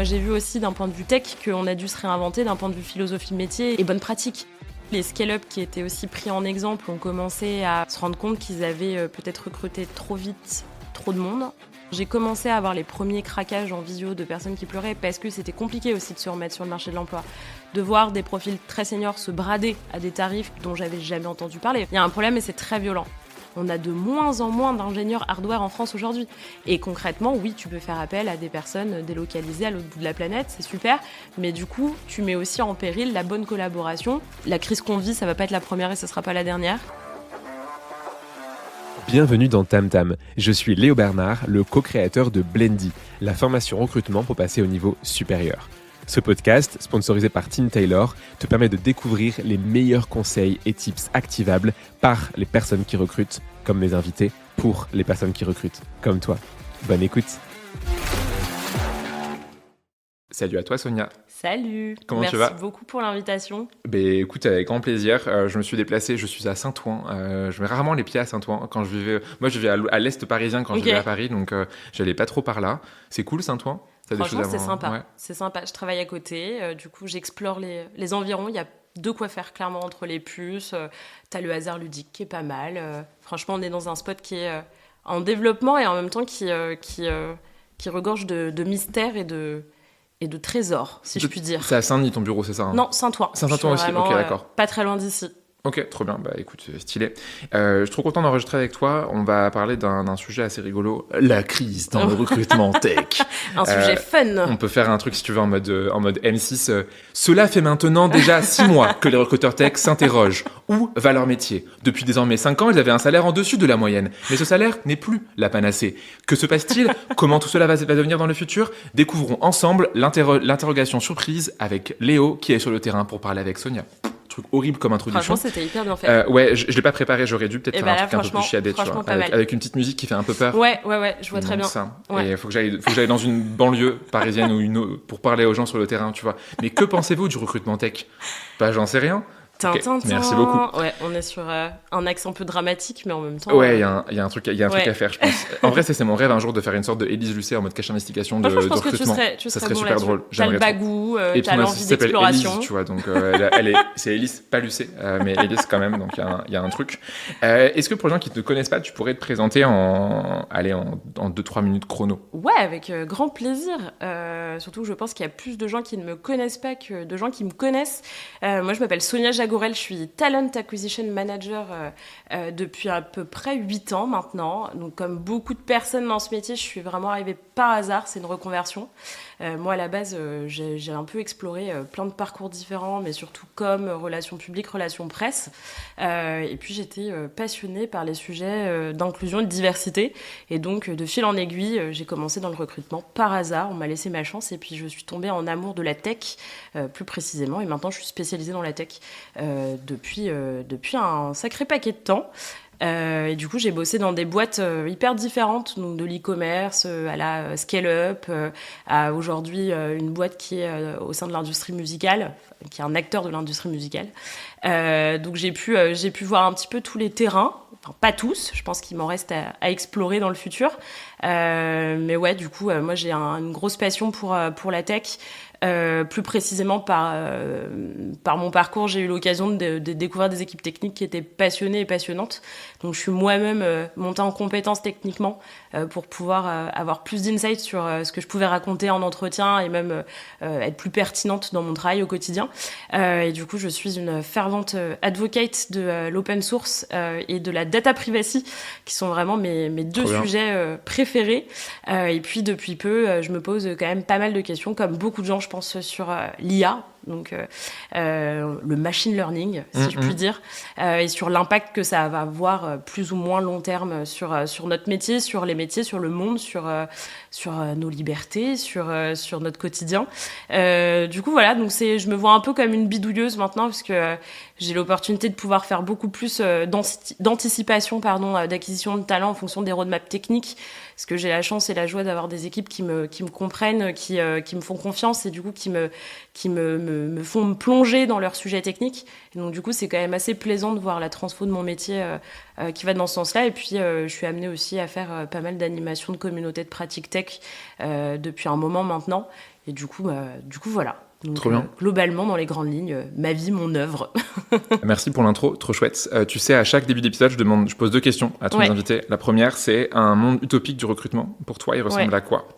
Moi, j'ai vu aussi d'un point de vue tech qu'on a dû se réinventer d'un point de vue philosophie métier et bonne pratique. Les scale-up qui étaient aussi pris en exemple ont commencé à se rendre compte qu'ils avaient peut-être recruté trop vite, trop de monde. J'ai commencé à avoir les premiers craquages en visio de personnes qui pleuraient parce que c'était compliqué aussi de se remettre sur le marché de l'emploi. De voir des profils très seniors se brader à des tarifs dont j'avais jamais entendu parler. Il y a un problème et c'est très violent. On a de moins en moins d'ingénieurs hardware en France aujourd'hui. Et concrètement, oui, tu peux faire appel à des personnes délocalisées à l'autre bout de la planète, c'est super. Mais du coup, tu mets aussi en péril la bonne collaboration. La crise qu'on vit, ça va pas être la première et ce sera pas la dernière. Bienvenue dans Tam Tam. Je suis Léo Bernard, le co-créateur de Blendy, la formation recrutement pour passer au niveau supérieur. Ce podcast, sponsorisé par Tim Taylor, te permet de découvrir les meilleurs conseils et tips activables par les personnes qui recrutent, comme mes invités, pour les personnes qui recrutent, comme toi. Bonne écoute. Salut à toi Sonia. Salut. Comment tu vas ? Merci beaucoup pour l'invitation. Écoute, avec grand plaisir. Je me suis déplacé, je suis à Saint-Ouen. Je mets rarement les pieds à Saint-Ouen. Quand je vivais, moi je vivais à l'est parisien quand je vivais à Paris, donc j'allais pas trop par là. C'est cool Saint-Ouen ? Franchement, c'est sympa. Ouais. C'est sympa. Je travaille à côté. Du coup, j'explore les environs. Il y a de quoi faire clairement entre les puces. T'as le hasard ludique qui est pas mal. Franchement, on est dans un spot qui est en développement et en même temps qui regorge de mystères et de trésors, si je puis dire. C'est à Saint-Denis ton bureau, c'est ça hein ? Non, Saint-Ouen. Saint-Ouen aussi, vraiment, ok, d'accord. Pas très loin d'ici. Ok, trop bien, écoute, stylé. Je suis trop content d'enregistrer avec toi. On va parler d'un sujet assez rigolo, la crise dans le recrutement tech. Un sujet fun. On peut faire un truc, si tu veux, en mode M6. Cela fait maintenant déjà 6 mois que les recruteurs tech s'interrogent. Où va leur métier ? Depuis désormais 5 ans, ils avaient un salaire en dessus de la moyenne. Mais ce salaire n'est plus la panacée. Que se passe-t-il ? Comment tout cela va devenir dans le futur ? Découvrons ensemble l'interrogation surprise avec Léo, qui est sur le terrain pour parler avec Sonia. Truc horrible comme introduction. Franchement, c'était hyper bien fait. Ouais, je l'ai pas préparé, j'aurais dû peut-être faire un truc un peu plus chiadé, tu vois, pas mal. avec une petite musique qui fait un peu peur. Ouais, je vois très bien. Ça. Ouais. Et il faut que j'aille dans une banlieue parisienne ou une autre pour parler aux gens sur le terrain, tu vois. Mais que pensez-vous du recrutement tech ? J'en sais rien. Okay, merci beaucoup. Ouais, on est sur un axe un peu dramatique, mais en même temps. Ouais, il y a un truc à faire, je pense. En vrai, c'est mon rêve un jour de faire une sorte de Élise Lucet en mode cache investigation de recrutement. Tu serais bon super drôle. T'as le bagou, t'as l'envie d'exploration. Élise, tu vois, donc c'est Élise, pas Lucet, mais Élise quand même, donc il y a un truc. Est-ce que pour les gens qui ne te connaissent pas, tu pourrais te présenter en 2-3 minutes chrono ? Ouais, avec grand plaisir. Surtout que je pense qu'il y a plus de gens qui ne me connaissent pas que de gens qui me connaissent. Moi, je m'appelle Sonia Jagourel, je suis Talent Acquisition Manager depuis à peu près 8 ans maintenant. Donc, comme beaucoup de personnes dans ce métier, je suis vraiment arrivée par hasard, c'est une reconversion. Moi, à la base, j'ai un peu exploré plein de parcours différents, mais surtout comme relations publiques, relations presse. Et puis, j'étais passionnée par les sujets d'inclusion et de diversité. Et donc, de fil en aiguille, j'ai commencé dans le recrutement par hasard. On m'a laissé ma chance et puis je suis tombée en amour de la tech, plus précisément. Et maintenant, je suis spécialisée dans la tech depuis un sacré paquet de temps. Et du coup, j'ai bossé dans des boîtes hyper différentes, donc de l'e-commerce à la scale-up, à aujourd'hui une boîte qui est au sein de l'industrie musicale, qui est un acteur de l'industrie musicale. Donc j'ai pu voir un petit peu tous les terrains, enfin pas tous, je pense qu'il m'en reste à explorer dans le futur. Mais ouais, du coup, moi j'ai une grosse passion pour la tech. Plus précisément par mon parcours, j'ai eu l'occasion de découvrir des équipes techniques qui étaient passionnées et passionnantes. Donc je suis moi-même montée en compétences techniquement pour pouvoir avoir plus d'insights sur ce que je pouvais raconter en entretien et même être plus pertinente dans mon travail au quotidien. Et du coup, je suis une fervente advocate de l'open source et de la data privacy, qui sont vraiment mes deux sujets préférés. Et puis depuis peu, je me pose quand même pas mal de questions, comme beaucoup de gens, je pense, sur l'IA, donc le machine learning, si je puis dire, et sur l'impact que ça va avoir plus ou moins long terme sur notre métier, sur les métiers, sur le monde, sur nos libertés, sur notre quotidien. Du coup, voilà, donc je me vois un peu comme une bidouilleuse maintenant, parce que j'ai l'opportunité de pouvoir faire beaucoup plus d'anticipation, d'acquisition de talents en fonction des roadmaps techniques, parce que j'ai la chance et la joie d'avoir des équipes qui me comprennent, qui me font confiance et du coup qui me font me plonger dans leurs sujets techniques. Et donc du coup, c'est quand même assez plaisant de voir la transfo de mon métier qui va dans ce sens-là. Et puis, je suis amenée aussi à faire pas mal d'animations de communautés de pratique tech depuis un moment maintenant. Et du coup, voilà. Donc, trop bien. Globalement, dans les grandes lignes, ma vie, mon œuvre. Merci pour l'intro, trop chouette. Tu sais, à chaque début d'épisode, je pose 2 questions à tous mes invités. La première, c'est un monde utopique du recrutement. Pour toi, il ressemble à quoi ?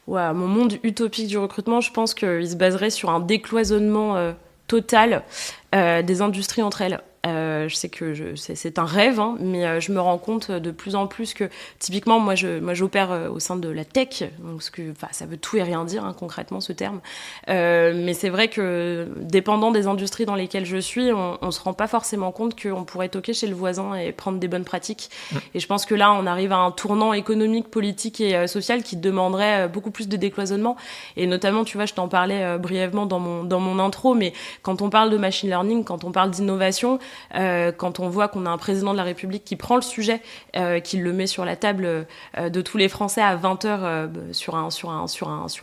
Ouais, mon monde utopique du recrutement, je pense qu'il se baserait sur un décloisonnement total des industries entre elles. Je sais que c'est un rêve, hein, mais je me rends compte de plus en plus que, typiquement, moi j'opère au sein de la tech, donc ça veut tout et rien dire, hein, concrètement, ce terme. Mais c'est vrai que, dépendant des industries dans lesquelles je suis, on se rend pas forcément compte qu'on pourrait toquer chez le voisin et prendre des bonnes pratiques. Et je pense que là, on arrive à un tournant économique, politique et social qui demanderait beaucoup plus de décloisonnement. Et notamment, tu vois, je t'en parlais brièvement dans mon intro, mais quand on parle de machine learning, quand on parle d'innovation, quand on voit qu'on a un président de la République qui prend le sujet, qui le met sur la table de tous les Français à 20h sur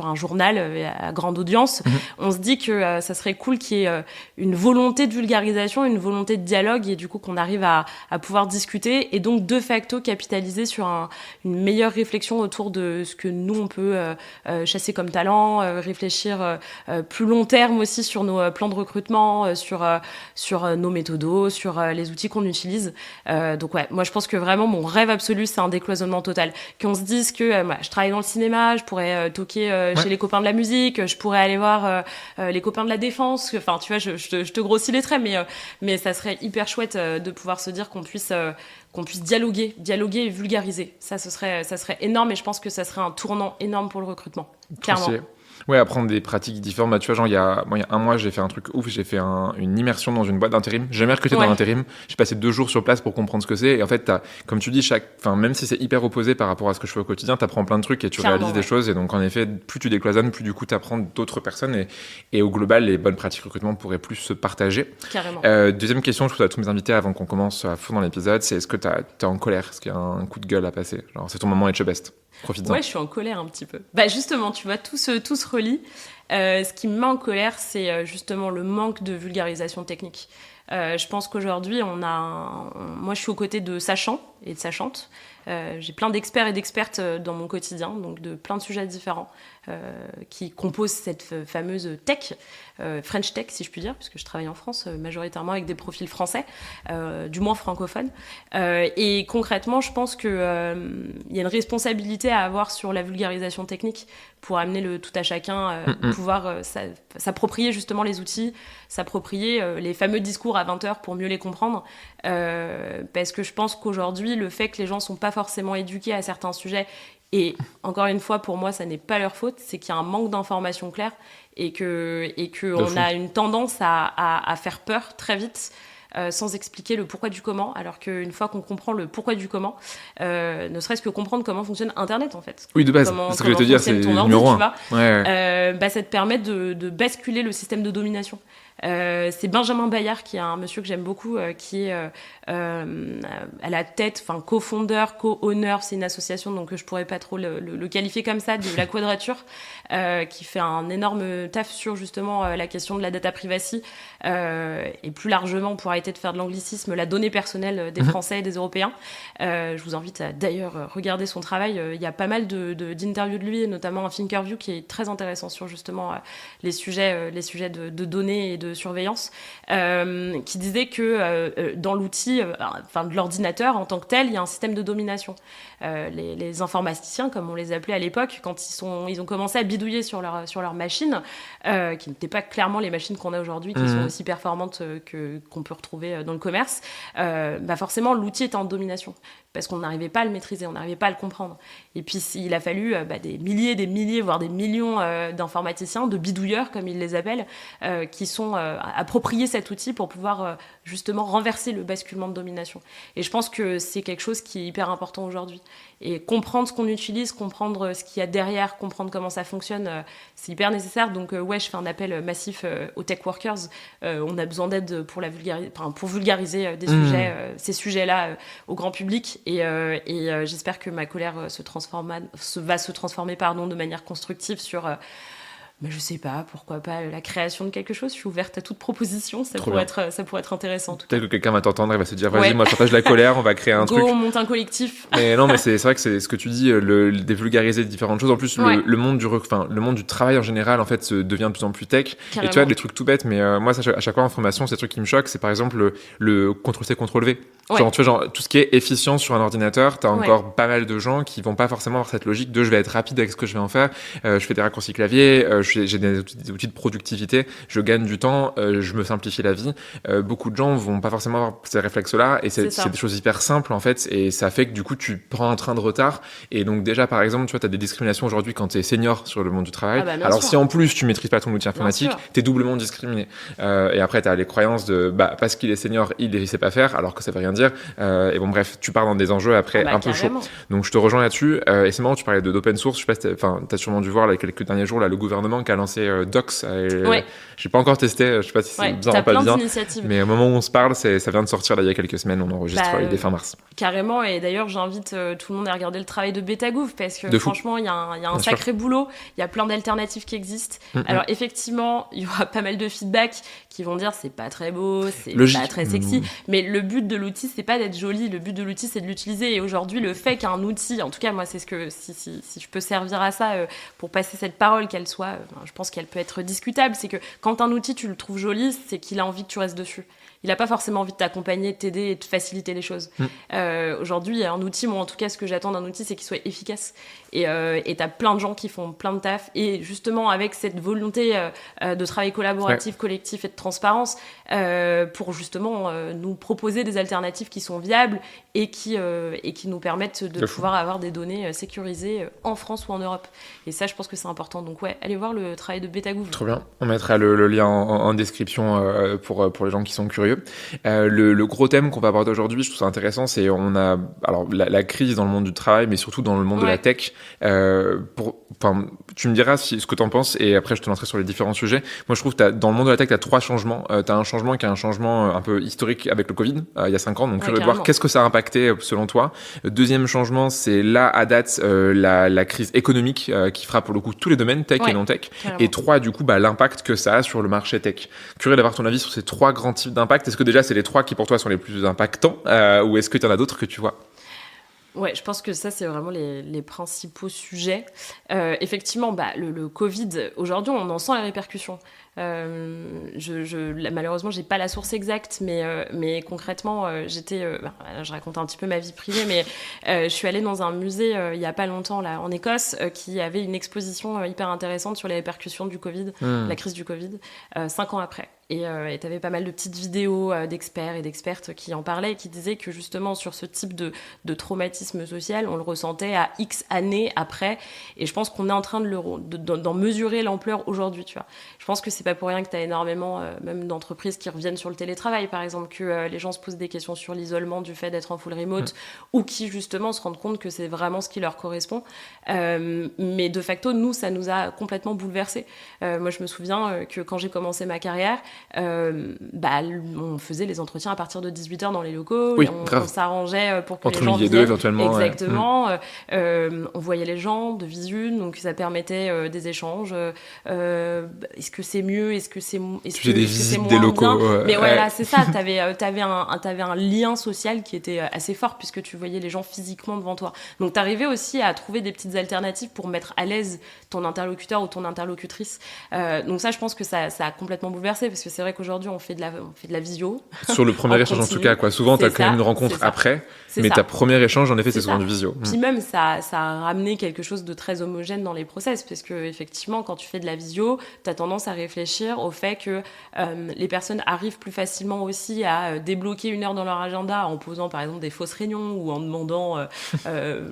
un journal à grande audience, on se dit que ça serait cool qu'il y ait une volonté de vulgarisation, une volonté de dialogue, et du coup qu'on arrive à pouvoir discuter et donc de facto capitaliser sur une meilleure réflexion autour de ce que nous on peut chasser comme talent, réfléchir plus long terme aussi sur nos plans de recrutement, sur nos méthodos, sur les outils qu'on utilise. Donc ouais, moi je pense que vraiment mon rêve absolu, c'est un décloisonnement total. Qu'on se dise que je travaille dans le cinéma, je pourrais toquer chez les copains de la musique, je pourrais aller voir les copains de la défense. Enfin, tu vois, je te grossis les traits, mais ça serait hyper chouette de pouvoir se dire qu'on puisse dialoguer et vulgariser. Ça serait énorme, et je pense que ça serait un tournant énorme pour le recrutement. Clairement. Ouais, apprendre des pratiques différentes. Bah, tu vois, genre, il y a un mois, j'ai fait un truc ouf. J'ai fait une immersion dans une boîte d'intérim. J'ai jamais recruté dans l'intérim. J'ai passé 2 jours sur place pour comprendre ce que c'est. Et en fait, comme tu dis, même si c'est hyper opposé par rapport à ce que je fais au quotidien, t'apprends plein de trucs et tu réalises des choses. Et donc, en effet, plus tu décloisonnes, plus du coup, t'apprends d'autres personnes. Et au global, les bonnes pratiques recrutement pourraient plus se partager. Carrément. Deuxième question, je pose à tous mes invités avant qu'on commence à fond dans l'épisode, c'est est-ce que t'es en colère? Est-ce qu'il y a un coup de gueule à passer? Genre, c'est ton moment Etche Best. Profites-en. Ouais, je suis en colère un petit peu. Bah justement, tu vois, tout se relie. Ce qui me met en colère, c'est justement le manque de vulgarisation technique. Je pense qu'aujourd'hui, moi, je suis aux côtés de sachants et de sachantes. J'ai plein d'experts et d'expertes dans mon quotidien, donc de plein de sujets différents qui composent cette fameuse tech, French Tech si je puis dire, puisque je travaille en France majoritairement avec des profils français, du moins francophones. Et concrètement, je pense qu'il y a une responsabilité à avoir sur la vulgarisation technique pour amener le tout à chacun, pouvoir s'approprier justement les outils, s'approprier les fameux discours à 20h pour mieux les comprendre. Parce que je pense qu'aujourd'hui, le fait que les gens ne sont pas forcément éduqués à certains sujets, et encore une fois, pour moi, ça n'est pas leur faute, c'est qu'il y a un manque d'informations claires et qu'on a une tendance à faire peur très vite, sans expliquer le pourquoi du comment, alors qu'une fois qu'on comprend le pourquoi du comment, ne serait-ce que comprendre comment fonctionne Internet en fait. Oui, de base, c'est ce que je vais te dire, c'est numéro 1. Ça te permet de basculer le système de domination. C'est Benjamin Bayard, qui est un monsieur que j'aime beaucoup, qui est à la tête, enfin co-fondeur, co-owner, c'est une association, donc je pourrais pas trop le qualifier comme ça, de la Quadrature, qui fait un énorme taf sur justement la question de la data privacy, et plus largement, pour arrêter de faire de l'anglicisme, la donnée personnelle des Français et des Européens. Je vous invite à d'ailleurs regarder son travail. Il y a pas mal d'interviews de lui, et notamment un Thinkerview qui est très intéressant sur justement les sujets de données et de surveillance, qui disait que dans l'outil, de l'ordinateur en tant que tel, il y a un système de domination. Les informaticiens, comme on les appelait à l'époque, quand ils ont commencé à bidouiller sur leur machines, qui n'étaient pas clairement les machines qu'on a aujourd'hui, qui sont aussi performantes qu'on peut retrouver dans le commerce, forcément l'outil était en domination, parce qu'on n'arrivait pas à le maîtriser, on n'arrivait pas à le comprendre. Et puis il a fallu des milliers, voire des millions d'informaticiens, de bidouilleurs comme ils les appellent, qui sont approprier cet outil pour pouvoir justement renverser le basculement de domination. Et je pense que c'est quelque chose qui est hyper important aujourd'hui. Et comprendre ce qu'on utilise, comprendre ce qu'il y a derrière, comprendre comment ça fonctionne, c'est hyper nécessaire. Donc je fais un appel massif aux tech workers. On a besoin d'aide pour vulgariser ces sujets-là au grand public. Et j'espère que ma colère va se transformer de manière constructive sur... mais je sais pas, pourquoi pas la création de quelque chose. Je suis ouverte à toute proposition, ça pourrait être intéressant. Peut-être que quelqu'un va t'entendre et va se dire vas-y, moi je partage la colère, on va créer un truc. On monte un collectif. Mais non, mais c'est vrai que c'est ce que tu dis, le dévulgariser différentes choses. En plus, le monde du travail en général, en fait, devient de plus en plus tech. Carrément. Et tu vois, des trucs tout bêtes, mais moi, à chaque fois en formation, c'est un truc qui me choque, c'est par exemple le CTRL-C, CTRL-V. Genre, tu vois, tout ce qui est efficient sur un ordinateur, t'as encore pas mal de gens qui vont pas forcément avoir cette logique de je vais être rapide avec ce que je vais en faire, je fais des raccourcis clavier, j'ai des outils de productivité, je gagne du temps, je me simplifie la vie. Beaucoup de gens vont pas forcément avoir ces réflexes-là, et c'est des choses hyper simples en fait, et ça fait que du coup tu prends un train de retard. Et donc déjà par exemple, tu vois, t'as des discriminations aujourd'hui quand t'es senior sur le monde du travail. Alors si en plus tu maîtrises pas ton outil informatique, t'es doublement discriminé. Et après t'as les croyances de parce qu'il est senior, il sait pas faire, alors que ça veut rien dire. Et bon bref, tu pars dans des enjeux après un peu chauds. Donc je te rejoins là-dessus. Et c'est marrant, tu parlais d'open source. Je sais pas si t'as sûrement dû voir là, quelques derniers jours là, le gouvernement qui a lancé Docs. J'ai pas encore testé. Je sais pas si c'est bien ou pas bien. Mais au moment où on se parle, ça vient de sortir là, il y a quelques semaines. On enregistre il est fin mars. Carrément. Et d'ailleurs, j'invite tout le monde à regarder le travail de BetaGouv parce que franchement, il y a un sacré boulot. Il y a plein d'alternatives qui existent. Alors effectivement, il y aura pas mal de feedback qui vont dire c'est pas très beau, c'est pas très sexy. Mais le but de l'outil, c'est pas d'être joli. Le but de l'outil, c'est de l'utiliser. Et aujourd'hui, le fait qu'un outil, en tout cas, moi, c'est ce que si je peux servir à ça pour passer cette parole, qu'elle soit, je pense qu'elle peut être discutable, c'est que quand un outil, tu le trouves joli, c'est qu'il a envie que tu restes dessus. Il n'a pas forcément envie de t'accompagner, de t'aider et de faciliter les choses. Aujourd'hui, un outil, moi en tout cas, ce que j'attends d'un outil, c'est qu'il soit efficace. Et t'as plein de gens qui font plein de taf. Et justement, avec cette volonté de travail collaboratif, collectif et de transparence, pour justement nous proposer des alternatives qui sont viables et qui nous permettent de pouvoir avoir des données sécurisées en France ou en Europe. Et ça, je pense que c'est important. Donc allez voir le travail de BetaGouv. Trop bien. On mettra le lien en description pour les gens qui sont curieux. Le gros thème qu'on va aborder aujourd'hui, je trouve ça intéressant, c'est la crise dans le monde du travail, mais surtout dans le monde de la tech. Tu me diras ce que t'en penses, et après je te lancerai sur les différents sujets. Moi, je trouve que dans le monde de la tech, t'as 3 changements. T'as un changement qui est un changement un peu historique avec le Covid, il y a 5 ans. Donc, curieux de voir qu'est-ce que ça a impacté selon toi. Deuxième changement, c'est là, à date, la crise économique qui frappe pour le coup tous les domaines, tech et non tech. Carrément. Et 3, du coup, l'impact que ça a sur le marché tech. Curieux d'avoir ton avis sur ces 3 grands types d'impact. Est-ce que déjà c'est les 3 qui pour toi sont les plus impactants ou est-ce que tu en as d'autres que tu vois? Ouais, je pense que ça, c'est vraiment les principaux sujets. Effectivement, le Covid, aujourd'hui, on en sent les répercussions. Malheureusement, j'ai pas la source exacte, mais concrètement, je raconte un petit peu ma vie privée, mais je suis allée dans un musée il y a pas longtemps là en Écosse qui avait une exposition hyper intéressante sur les répercussions du Covid, la crise du Covid, 5 ans après. Et t'avais pas mal de petites vidéos d'experts et d'expertes qui en parlaient et qui disaient que justement sur ce type de traumatisme social, on le ressentait à X années après. Et je pense qu'on est en train d'en mesurer l'ampleur aujourd'hui, tu vois. Je pense que c'est pas pour rien que t'as énormément même d'entreprises qui reviennent sur le télétravail, par exemple, que les gens se posent des questions sur l'isolement du fait d'être en full remote ou qui justement se rendent compte que c'est vraiment ce qui leur correspond. Mais de facto, nous, ça nous a complètement bouleversés. Moi, je me souviens que quand j'ai commencé ma carrière, on faisait les entretiens à partir de 18h dans les locaux, on s'arrangeait pour que entre les gens viennent. Éventuellement, exactement. On voyait les gens de visu, donc ça permettait des échanges. Est-ce que c'est mieux, est-ce que c'est moins des locaux, bien, mais voilà, c'est ça, t'avais un lien social qui était assez fort puisque tu voyais les gens physiquement devant toi, donc t'arrivais aussi à trouver des petites alternatives pour mettre à l'aise ton interlocuteur ou ton interlocutrice, donc ça, je pense que ça a complètement bouleversé, parce que c'est vrai qu'aujourd'hui on fait de la visio sur le premier échange en tout cas, quoi. Souvent t'as quand même une rencontre après, Mais ta première échange, en effet, c'est souvent ça. du visio. Puis même, ça a ramené quelque chose de très homogène dans les process, parce que effectivement, quand tu fais de la visio, tu as tendance à réfléchir au fait que les personnes arrivent plus facilement aussi à débloquer une heure dans leur agenda en posant par exemple des fausses réunions ou en demandant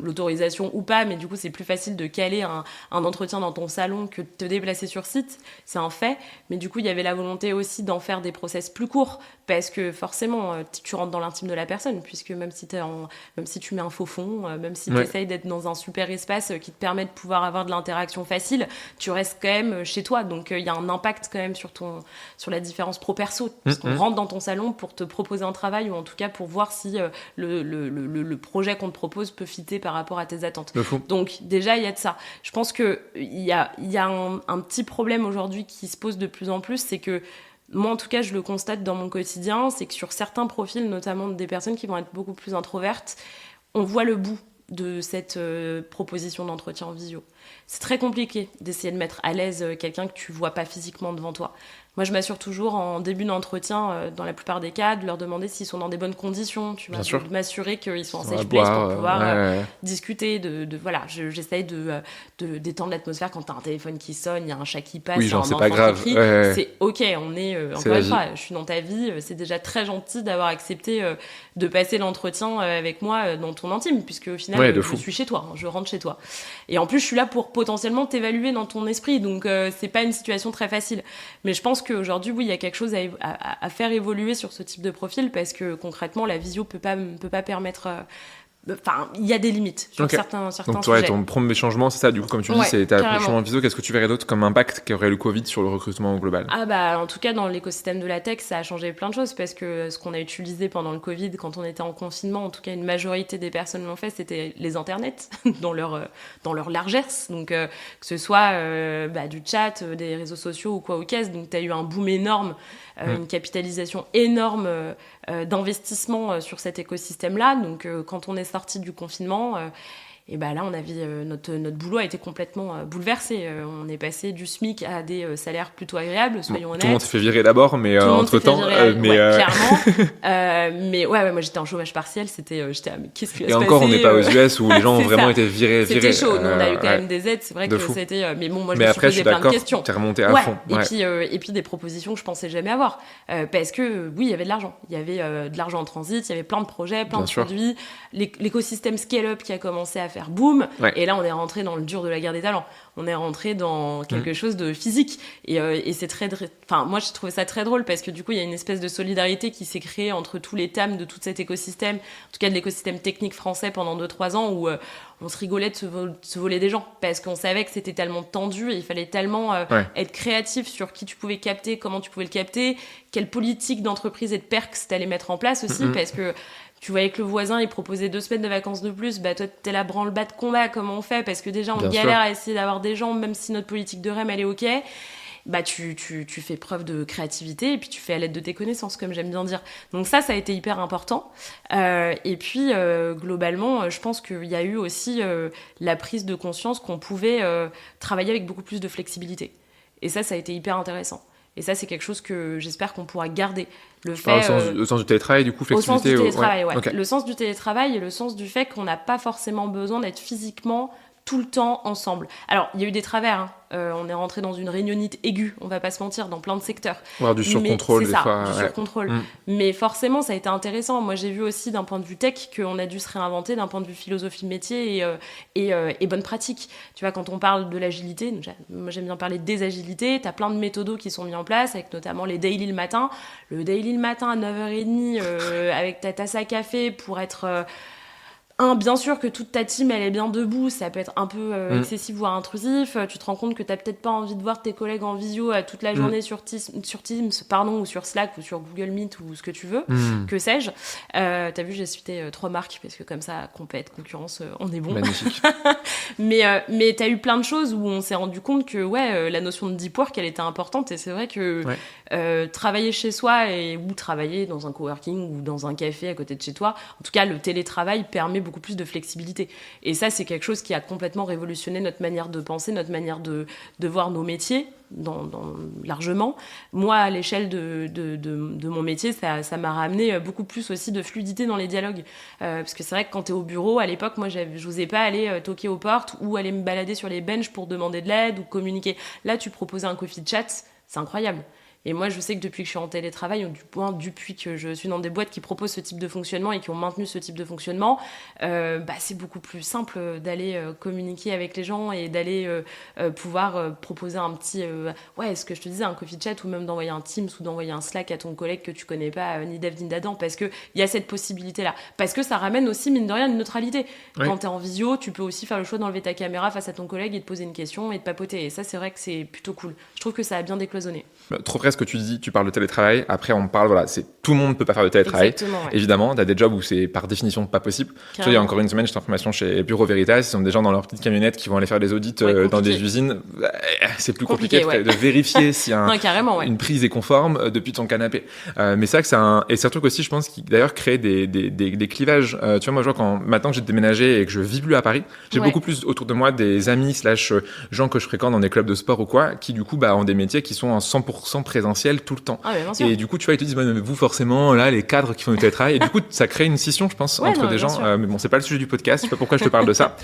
l'autorisation ou pas, mais du coup c'est plus facile de caler un entretien dans ton salon que de te déplacer sur site, c'est un fait. Mais du coup il y avait la volonté aussi d'en faire des process plus courts, parce que forcément tu rentres dans l'intime de la personne, puisque même si tu mets un faux fond, même si tu essayes d'être dans un super espace qui te permet de pouvoir avoir de l'interaction facile, tu restes quand même chez toi, donc il y a un impact quand même sur la différence pro-perso, parce qu'on rentre dans ton salon pour te proposer un travail, ou en tout cas pour voir si le projet qu'on te propose peut fitter par rapport à tes attentes. Donc déjà il y a de ça. Je pense qu'il y a un petit problème aujourd'hui qui se pose de plus en plus, c'est que moi, en tout cas, je le constate dans mon quotidien, c'est que sur certains profils, notamment des personnes qui vont être beaucoup plus introvertes, on voit le bout de cette proposition d'entretien en visio. C'est très compliqué d'essayer de mettre à l'aise quelqu'un que tu vois pas physiquement devant toi. Moi, je m'assure toujours en début d'entretien, dans la plupart des cas, de leur demander s'ils sont dans des bonnes conditions, tu vois, de m'assurer qu'ils sont en safe place pour pouvoir discuter. Voilà, j'essaye de détendre l'atmosphère quand t'as un téléphone qui sonne, il y a un chat qui passe, il y a un enfant qui crie. C'est ok, on est encore une fois, je suis dans ta vie, c'est déjà très gentil d'avoir accepté de passer l'entretien avec moi dans ton intime, puisque au final, je suis chez toi, je rentre chez toi. Et en plus, je suis là pour potentiellement t'évaluer dans ton esprit, donc c'est pas une situation très facile. Mais je pense qu'aujourd'hui, oui, il y a quelque chose à faire évoluer sur ce type de profil, parce que concrètement, la visio peut pas permettre... Enfin, il y a des limites sur certains Donc, sujets. ton premier changement, c'est ça, du coup, comme tu dis, c'est ta changement en visio. Qu'est-ce que tu verrais d'autre comme impact qu'aurait le Covid sur le recrutement global ? En tout cas, dans l'écosystème de la tech, ça a changé plein de choses, parce que ce qu'on a utilisé pendant le Covid, quand on était en confinement, en tout cas, une majorité des personnes l'ont fait, c'était les internets, dans leur largesse. Donc, que ce soit du chat, des réseaux sociaux ou quoi, donc tu as eu un boom énorme, une capitalisation énorme d'investissement sur cet écosystème-là. Donc, quand on est sorti du confinement, et là, on a vu notre boulot a été complètement bouleversé. On est passé du SMIC à des salaires plutôt agréables, soyons honnêtes. Tout le monde s'est fait virer d'abord, mais entre-temps... clairement. Mais moi, j'étais en chômage partiel. Mais qu'est-ce qui va se passer ? Et encore, on n'est pas aux US où les gens ont vraiment été virés. C'était chaud. Nous, on a eu quand même des aides. C'est vrai que c'était... Mais bon, moi, je me suis posé plein de questions. T'es remonté à fond. Et puis, des propositions que je pensais jamais avoir. Parce que, oui, il y avait de l'argent. Il y avait de l'argent en transit. Il y avait plein de projets, plein de produits. L'écosystème scale-up qui a commencé à faire boom, et là on est rentré dans le dur de la guerre des talents, on est rentré dans quelque chose de physique, et c'est moi j'ai trouvé ça très drôle, parce que du coup il y a une espèce de solidarité qui s'est créée entre tous les TAM de tout cet écosystème, en tout cas de l'écosystème technique français pendant 2-3 ans, où on se rigolait de se voler des gens, parce qu'on savait que c'était tellement tendu, et il fallait tellement être créatif sur qui tu pouvais capter, comment tu pouvais le capter, quelle politique d'entreprise et de perks t'allais mettre en place aussi, parce que tu voyais que le voisin, il proposait 2 semaines de vacances de plus, toi, t'es là branle-bas de combat, comment on fait ? Parce que déjà, on galère à essayer d'avoir des gens, même si notre politique de REM, elle est OK. Tu fais preuve de créativité, et puis tu fais à l'aide de tes connaissances, comme j'aime bien dire. Donc ça a été hyper important. Et puis, globalement, je pense qu'il y a eu aussi la prise de conscience qu'on pouvait travailler avec beaucoup plus de flexibilité. Et ça a été hyper intéressant. Et ça, c'est quelque chose que j'espère qu'on pourra garder. Au sens du télétravail, du coup, flexibilité. Au sens du télétravail, ouais. Okay. Le sens du télétravail et le sens du fait qu'on n'a pas forcément besoin d'être physiquement tout le temps ensemble. Alors, il y a eu des travers, hein. On est rentré dans une réunionnite aiguë, on va pas se mentir, dans plein de secteurs. Du surcontrôle, des fois. Du surcontrôle. Mais forcément, ça a été intéressant. Moi, j'ai vu aussi, d'un point de vue tech, qu'on a dû se réinventer d'un point de vue philosophie métier et bonne pratique. Tu vois, quand on parle de l'agilité, moi, j'aime bien parler des agilités, t'as plein de méthodos qui sont mis en place, avec notamment les daily le matin. Le daily le matin à 9h30, avec ta tasse à café pour être... bien sûr que toute ta team elle est bien debout, ça peut être un peu excessif voire intrusif, tu te rends compte que t'as peut-être pas envie de voir tes collègues en visio toute la journée sur Teams, ou sur Slack ou sur Google Meet ou ce que tu veux, que sais-je. T'as vu, j'ai cité 3 marques parce que comme ça, compète, concurrence, on est bon. Magnifique. mais t'as eu plein de choses où on s'est rendu compte que la notion de deep work elle était importante, et c'est vrai que travailler chez soi ou travailler dans un coworking ou dans un café à côté de chez toi, en tout cas le télétravail permet beaucoup plus de flexibilité. Et ça, c'est quelque chose qui a complètement révolutionné notre manière de penser, notre manière de voir nos métiers, largement. Moi, à l'échelle de mon métier, ça m'a ramené beaucoup plus aussi de fluidité dans les dialogues. Parce que c'est vrai que quand tu es au bureau, à l'époque, moi, je n'osais pas aller toquer aux portes ou aller me balader sur les benches pour demander de l'aide ou communiquer. Là, tu proposais un coffee chat, c'est incroyable. Et moi, je sais que depuis que je suis en télétravail, ou depuis que je suis dans des boîtes qui proposent ce type de fonctionnement et qui ont maintenu ce type de fonctionnement, c'est beaucoup plus simple d'aller communiquer avec les gens et d'aller pouvoir proposer un petit... ce que je te disais, un coffee chat ou même d'envoyer un Teams ou d'envoyer un Slack à ton collègue que tu connais pas, ni Dev ni d'Adam, parce qu'il y a cette possibilité-là. Parce que ça ramène aussi, mine de rien, une neutralité. Oui. Quand tu es en visio, tu peux aussi faire le choix d'enlever ta caméra face à ton collègue et de poser une question et de papoter. Et ça, c'est vrai que c'est plutôt cool. Je trouve que ça a bien décloisonné. Trop vrai ce que tu dis, tu parles de télétravail, après on parle, tout le monde ne peut pas faire de télétravail. Exactement, ouais. Évidemment, tu as des jobs où c'est par définition pas possible. Tu vois, il y a encore une semaine, j'étais en formation chez Bureau Veritas, ils sont des gens dans leur petite camionnette qui vont aller faire des audits dans des usines. C'est plus compliqué de vérifier si une prise est conforme depuis ton canapé. Mais c'est vrai que c'est et c'est un truc aussi, je pense, qui d'ailleurs crée des clivages. Tu vois, moi je vois quand maintenant que j'ai déménagé et que je vis plus à Paris, j'ai beaucoup plus autour de moi des amis / gens que je fréquente dans des clubs de sport ou quoi, qui du coup ont des métiers qui sont en 100% présentiel tout le temps. Et du coup, tu vois, ils te disent, mais vous, forcément, là, les cadres qui font du télétravail. Et du coup, ça crée une scission, je pense, entre des gens. Mais bon, c'est pas le sujet du podcast. Je sais pas pourquoi je te parle de ça.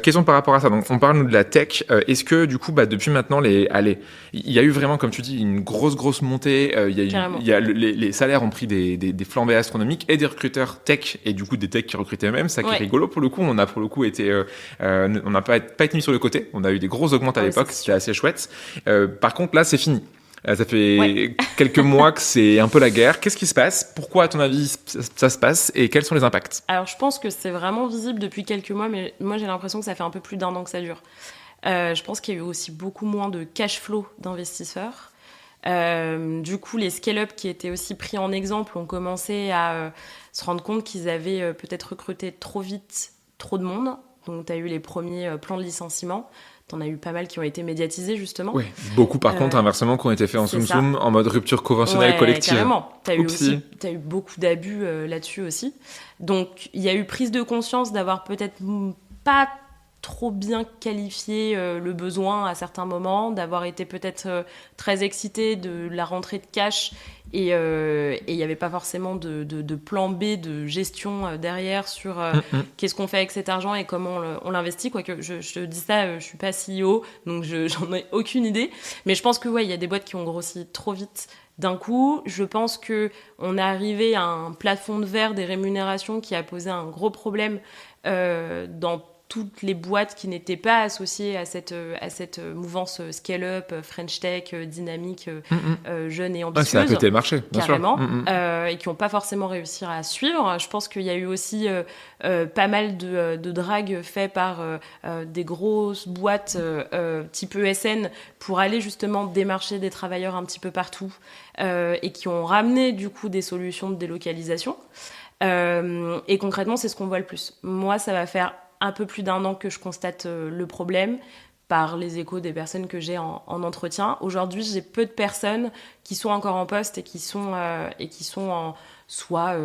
Question par rapport à ça. Donc, on parle, nous, de la tech. Est-ce que, du coup, depuis maintenant, il y a eu vraiment, comme tu dis, une grosse montée. Les salaires ont pris des flambées astronomiques et des recruteurs tech et du coup, des techs qui recrutaient eux-mêmes. Ça qui est rigolo pour le coup. On a pour le coup été, on n'a pas été mis sur le côté. On a eu des grosses augmentes à l'époque. C'était assez chouette. Par contre, là, c'est fini. Ça fait quelques mois que c'est un peu la guerre. Qu'est-ce qui se passe ? Pourquoi, à ton avis, ça se passe ? Et quels sont les impacts ? Alors, je pense que c'est vraiment visible depuis quelques mois, mais moi, j'ai l'impression que ça fait un peu plus d'1 an que ça dure. Je pense qu'il y a eu aussi beaucoup moins de cash flow d'investisseurs. Du coup, les scale-up qui étaient aussi pris en exemple ont commencé à se rendre compte qu'ils avaient peut-être recruté trop vite trop de monde. Donc, tu as eu les premiers plans de licenciement. T'en as eu pas mal qui ont été médiatisés, justement. Oui, beaucoup, par contre, inversement, qui ont été faits en soum-soum, en mode rupture conventionnelle collective. Carrément. T'as eu beaucoup d'abus là-dessus aussi. Donc, il y a eu prise de conscience d'avoir peut-être pas trop bien qualifié le besoin à certains moments, d'avoir été peut-être très excité de la rentrée de cash et il n'y avait pas forcément de plan B de gestion derrière sur qu'est-ce qu'on fait avec cet argent et comment on l'investit. Quoique je te dis ça, je ne suis pas CEO, donc j'en ai aucune idée. Mais je pense que il y a des boîtes qui ont grossi trop vite d'un coup. Je pense qu'on est arrivé à un plafond de verre des rémunérations qui a posé un gros problème dans toutes les boîtes qui n'étaient pas associées à cette mouvance scale-up, French Tech, dynamique, jeune et ambitieuse. Ça a pété le marché, bien carrément, sûr. Et qui n'ont pas forcément réussi à suivre. Je pense qu'il y a eu aussi pas mal de drague fait par des grosses boîtes type ESN pour aller justement démarcher des travailleurs un petit peu partout et qui ont ramené du coup des solutions de délocalisation. Et concrètement, c'est ce qu'on voit le plus. Moi, ça va faire un peu plus d'1 an que je constate le problème par les échos des personnes que j'ai en entretien. Aujourd'hui, j'ai peu de personnes qui sont encore en poste et qui sont soit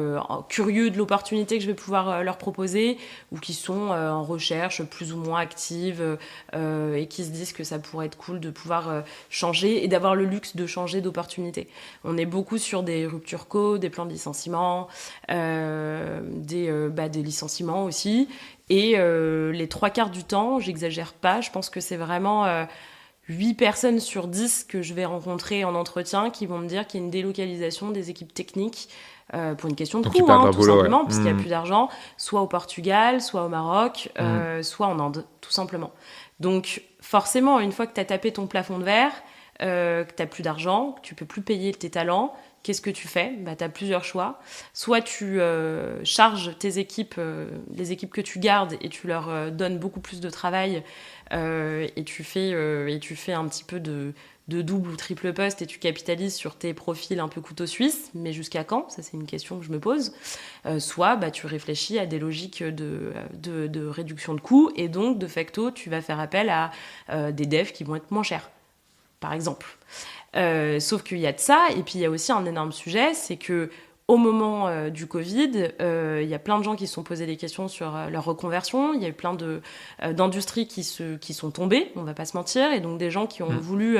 curieux de l'opportunité que je vais pouvoir leur proposer ou qui sont en recherche plus ou moins active et qui se disent que ça pourrait être cool de pouvoir changer et d'avoir le luxe de changer d'opportunité. On est beaucoup sur des ruptures co, des plans de licenciement, des licenciements aussi. Et les 3/4 du temps, j'exagère pas, je pense que c'est vraiment 8 personnes sur 10 que je vais rencontrer en entretien qui vont me dire qu'il y a une délocalisation des équipes techniques pour une question de coût, tout simplement, parce qu'il n'y a plus d'argent, soit au Portugal, soit au Maroc, soit en Inde, tout simplement. Donc forcément, une fois que tu as tapé ton plafond de verre, que tu n'as plus d'argent, que tu ne peux plus payer tes talents, qu'est-ce que tu fais ? Tu as plusieurs choix. Soit tu charges tes équipes, les équipes que tu gardes, et tu leur donnes beaucoup plus de travail et tu fais un petit peu de double ou triple poste et tu capitalises sur tes profils un peu couteau suisse. Mais jusqu'à quand ? Ça, c'est une question que je me pose. Soit tu réfléchis à des logiques de réduction de coûts et donc, de facto, tu vas faire appel à des devs qui vont être moins chers, par exemple. Sauf qu'il y a de ça, et puis il y a aussi un énorme sujet, c'est que au moment du Covid, il y a plein de gens qui se sont posés des questions sur leur reconversion. Il y a eu plein d'industries qui sont tombées, on va pas se mentir, et donc des gens qui ont voulu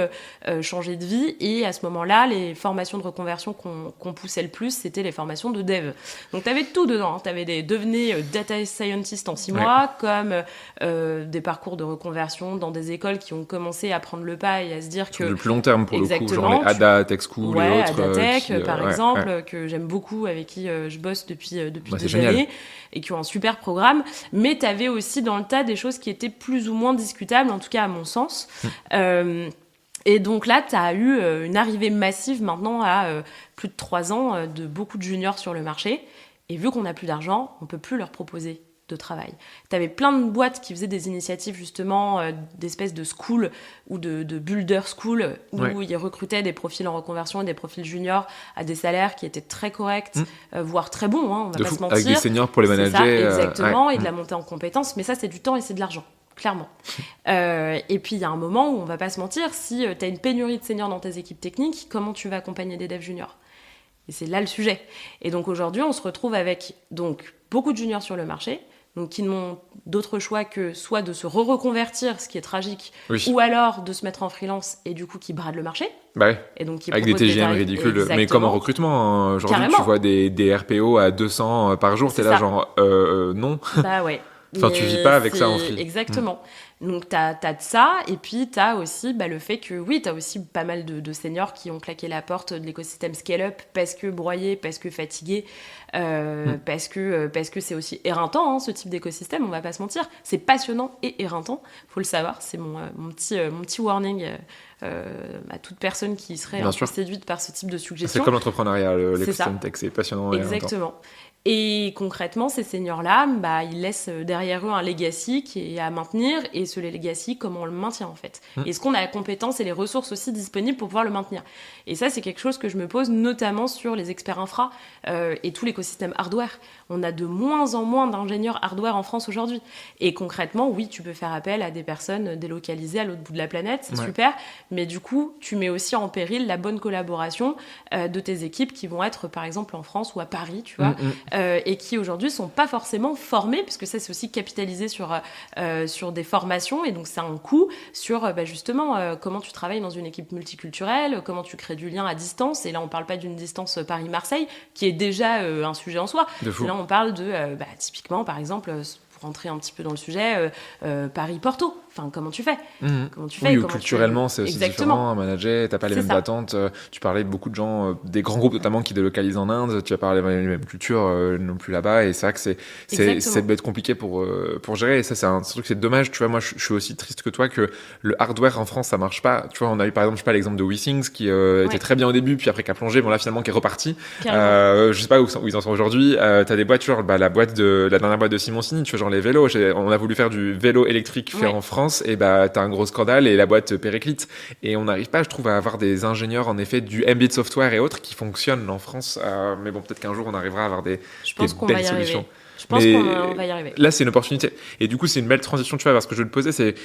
changer de vie. Et à ce moment-là, les formations de reconversion qu'on poussait le plus, c'était les formations de dev. Donc tu avais tout dedans. Hein. Tu avais devenez data scientist en 6 mois, comme des parcours de reconversion dans des écoles qui ont commencé à prendre le pas et à se dire que... Sur du plus long terme pour le coup, genre les Ada, Tech School et autres. Adatech, par exemple, que j'aime beaucoup, avec qui je bosse depuis des années, et qui ont un super programme. Mais tu avais aussi dans le tas des choses qui étaient plus ou moins discutables, en tout cas à mon sens. Et donc là, tu as eu une arrivée massive maintenant à plus de 3 ans de beaucoup de juniors sur le marché. Et vu qu'on n'a plus d'argent, on ne peut plus leur proposer de travail. Tu avais plein de boîtes qui faisaient des initiatives justement d'espèces de school ou de builder school où ils recrutaient des profils en reconversion et des profils juniors à des salaires qui étaient très corrects, voire très bons, hein, on va pas se mentir. Avec des seniors pour les manager. Ça, exactement, et de la montée en compétences. Mais ça, c'est du temps et c'est de l'argent, clairement. Et puis, il y a un moment où on va pas se mentir, si tu as une pénurie de seniors dans tes équipes techniques, comment tu vas accompagner des devs juniors ? Et c'est là le sujet. Et donc aujourd'hui, on se retrouve avec donc beaucoup de juniors sur le marché, donc qui n'ont d'autre choix que soit de se reconvertir, ce qui est tragique, ou alors de se mettre en freelance et du coup qui bradent le marché. Bah ouais. Et donc, avec des TGM ridicules. Exactement. Mais comme en recrutement, hein. Aujourd'hui, tu vois des RPO à 200 par jour, t'es là genre non. Bah ouais. Enfin, tu vis pas avec ça en free. Exactement. Donc, t'as de ça, et puis t'as aussi le fait que, oui, t'as aussi pas mal de seniors qui ont claqué la porte de l'écosystème scale-up parce que broyés, parce que fatigués, parce que c'est aussi éreintant, hein, ce type d'écosystème, on va pas se mentir. C'est passionnant et éreintant, faut le savoir. C'est mon petit warning à toute personne qui serait un peu séduite par ce type de suggestion. C'est comme l'entrepreneuriat, l'écosystème tech, c'est passionnant et exactement. éreintant. Et concrètement, ces seniors-là, ils laissent derrière eux un legacy qui est à maintenir. Et ce legacy, comment on le maintient en fait ? Est-ce qu'on a la compétence et les ressources aussi disponibles pour pouvoir le maintenir ? Et ça, c'est quelque chose que je me pose notamment sur les experts infra et tout l'écosystème hardware. On a de moins en moins d'ingénieurs hardware en France aujourd'hui. Et concrètement, oui, tu peux faire appel à des personnes délocalisées à l'autre bout de la planète, c'est super. Mais du coup, tu mets aussi en péril la bonne collaboration de tes équipes qui vont être, par exemple, en France ou à Paris, tu vois. Et qui aujourd'hui sont pas forcément formés, puisque ça c'est aussi capitalisé sur des formations, et donc c'est un coût sur justement comment tu travailles dans une équipe multiculturelle, comment tu crées du lien à distance, et là on parle pas d'une distance Paris-Marseille, qui est déjà un sujet en soi, là on parle de typiquement par exemple, pour rentrer un petit peu dans le sujet, Paris-Porto. Enfin, comment tu fais ou culturellement, c'est aussi différent à manager. T'as pas les mêmes attentes. Tu parlais de beaucoup de gens, des grands groupes notamment qui délocalisent en Inde. Tu vas parler les mêmes cultures non plus là-bas. Et c'est vrai que c'est bête compliqué pour gérer. Et ça, c'est un truc, c'est dommage. Tu vois, moi, je suis aussi triste que toi que le hardware en France, ça marche pas. Tu vois, on a eu par exemple, je sais pas, l'exemple de WeThings qui était très bien au début, puis après qui a plongé. Bon là, finalement, qui est reparti. Je sais pas où ils en sont aujourd'hui. T'as des boîtes, genre la dernière boîte de Simoncini. Tu vois, genre les vélos. On a voulu faire du vélo électrique fait en France. Et t'as un gros scandale et la boîte périclite. Et on n'arrive pas, je trouve, à avoir des ingénieurs en effet du Embedded Software et autres qui fonctionnent en France. Mais bon, peut-être qu'un jour on arrivera à avoir des belles solutions. Je pense qu'on va y arriver. Là, c'est une opportunité. Et du coup, c'est une belle transition, tu vois, parce que je vais te poser, c'est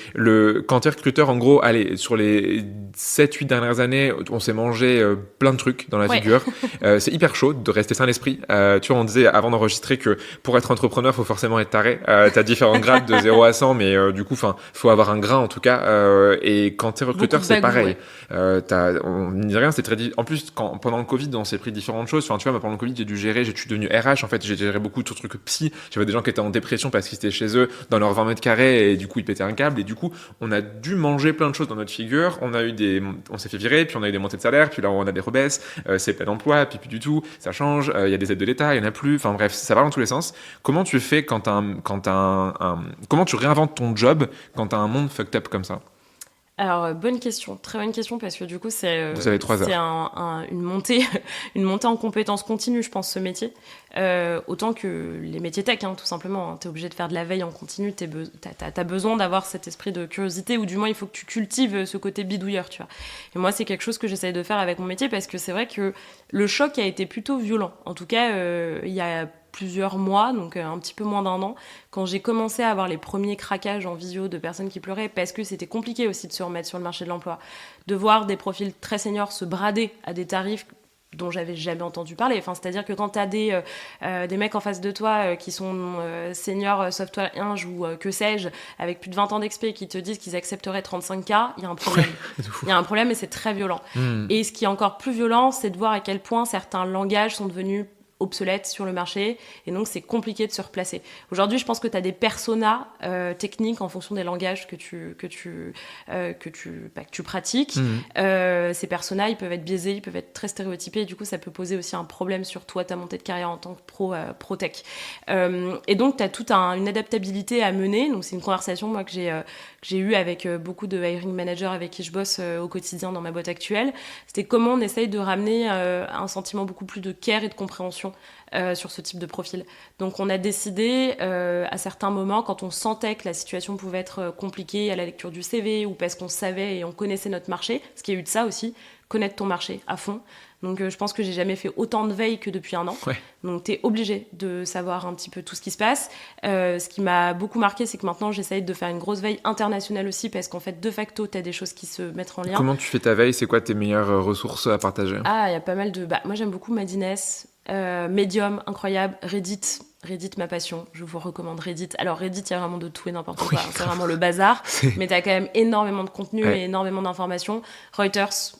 quand t'es recruteur, en gros, allez, sur les 7-8 dernières années, on s'est mangé plein de trucs dans la figure. C'est hyper chaud de rester sain d'esprit. Tu vois, on disait avant d'enregistrer que pour être entrepreneur, faut forcément être taré. T'as différents grades de 0 à 100, mais du coup, faut avoir un grain, en tout cas. Et quand t'es recruteur, c'est pareil. On ne dit rien, c'est très en plus, pendant le Covid, on s'est pris différentes choses. Enfin, tu vois, pendant le Covid, je suis devenu RH, en fait, j'ai géré beaucoup de trucs psy. J'avais des gens qui étaient en dépression parce qu'ils étaient chez eux dans leurs 20 mètres carrés et du coup ils pétaient un câble, et du coup on a dû manger plein de choses dans notre figure. On s'est fait virer, puis on a eu des montées de salaire, puis là on a des rebaisses, c'est plein d'emploi, puis plus du tout, ça change, il y a des aides de l'État, il y en a plus, enfin bref, ça va dans tous les sens. Comment tu fais comment tu réinventes ton job quand t'as un monde fucked up comme ça? Alors, bonne question, très bonne question, parce que du coup, Vous avez 3 heures. Une montée en compétences continue, je pense, ce métier. Autant que les métiers tech, tout simplement. Hein. T'es obligé de faire de la veille en continu, t'as besoin d'avoir cet esprit de curiosité, ou du moins, il faut que tu cultives ce côté bidouilleur, tu vois. Et moi, c'est quelque chose que j'essaye de faire avec mon métier, parce que c'est vrai que le choc a été plutôt violent. En tout cas, il y a plusieurs mois, donc un petit peu moins d'1 an, quand j'ai commencé à avoir les premiers craquages en visio de personnes qui pleuraient, parce que c'était compliqué aussi de se remettre sur le marché de l'emploi, de voir des profils très seniors se brader à des tarifs dont j'avais jamais entendu parler. Enfin, c'est-à-dire que quand tu as des mecs en face de toi qui sont seniors software ing ou que sais-je, avec plus de 20 ans d'expé qui te disent qu'ils accepteraient 35K, il y a un problème. Il y a un problème et c'est très violent. Et ce qui est encore plus violent, c'est de voir à quel point certains langages sont devenus obsolètes sur le marché, et donc c'est compliqué de se replacer. Aujourd'hui, je pense que tu as des personas techniques en fonction des langages que tu pratiques. Ces personas, ils peuvent être biaisés, ils peuvent être très stéréotypés, et du coup, ça peut poser aussi un problème sur toi, ta montée de carrière en tant que pro tech. Et donc, tu as toute une adaptabilité à mener. Donc, c'est une conversation, moi, que j'ai eue avec beaucoup de hiring managers avec qui je bosse au quotidien dans ma boîte actuelle. C'était comment on essaye de ramener un sentiment beaucoup plus de care et de compréhension sur ce type de profil. Donc on a décidé à certains moments, quand on sentait que la situation pouvait être compliquée à la lecture du CV ou parce qu'on savait et on connaissait notre marché, parce qu'il y a eu de ça aussi, connaître ton marché à fond. Donc je pense que j'ai jamais fait autant de veille que depuis un an. Ouais. Donc tu es obligé de savoir un petit peu tout ce qui se passe. Ce qui m'a beaucoup marqué, c'est que maintenant j'essaye de faire une grosse veille internationale aussi, parce qu'en fait de facto tu as des choses qui se mettent en lien. Comment tu fais ta veille? C'est quoi tes meilleures ressources à partager? Ah, il y a pas mal de... moi j'aime beaucoup Madines, Medium, incroyable, Reddit, ma passion, je vous recommande Reddit. Alors Reddit, il y a vraiment de tout et n'importe quoi, c'est vraiment le bazar, mais t'as quand même énormément de contenu et énormément d'informations. Reuters,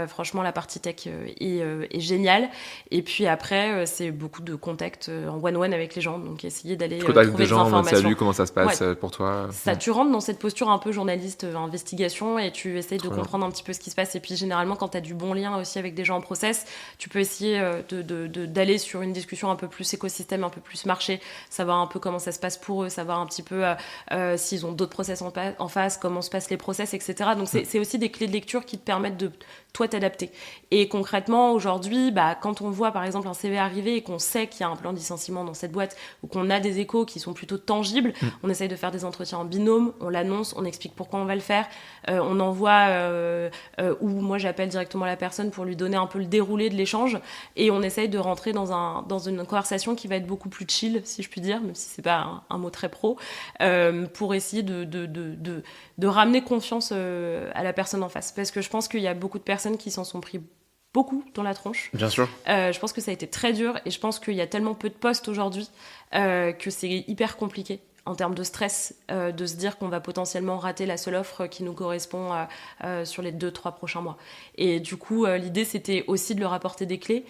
franchement la partie tech est géniale, et puis après c'est beaucoup de contacts en one-one avec les gens, donc essayer d'aller trouver des gens, des informations. salut, comment ça se passe pour toi? Ça, tu rentres dans cette posture un peu journaliste investigation, et tu essayes de comprendre un petit peu ce qui se passe, et puis généralement quand tu as du bon lien aussi avec des gens en process, tu peux essayer d'aller sur une discussion un peu plus écosystème, un peu plus marché, savoir un peu comment ça se passe pour eux, savoir un petit peu s'ils ont d'autres process en face, comment se passent les process, etc. Donc c'est aussi des clés de lecture qui te permettent de toi t'adapter. Et concrètement aujourd'hui, quand on voit par exemple un CV arriver et qu'on sait qu'il y a un plan de licenciement dans cette boîte, ou qu'on a des échos qui sont plutôt tangibles, on essaye de faire des entretiens en binôme, on l'annonce, on explique pourquoi on va le faire, on envoie ou moi j'appelle directement la personne pour lui donner un peu le déroulé de l'échange, et on essaye de rentrer dans une conversation qui va être beaucoup plus chill, si je puis dire, même si c'est pas un mot très pro, pour essayer de ramener confiance à la personne en face, parce que je pense qu'il y a beaucoup de personnes qui s'en sont pris beaucoup dans la tronche. Bien sûr. Je pense que ça a été très dur, et je pense qu'il y a tellement peu de postes aujourd'hui que c'est hyper compliqué en termes de stress, de se dire qu'on va potentiellement rater la seule offre qui nous correspond sur les 2-3 prochains mois. Et du coup, l'idée, c'était aussi de leur apporter des clés.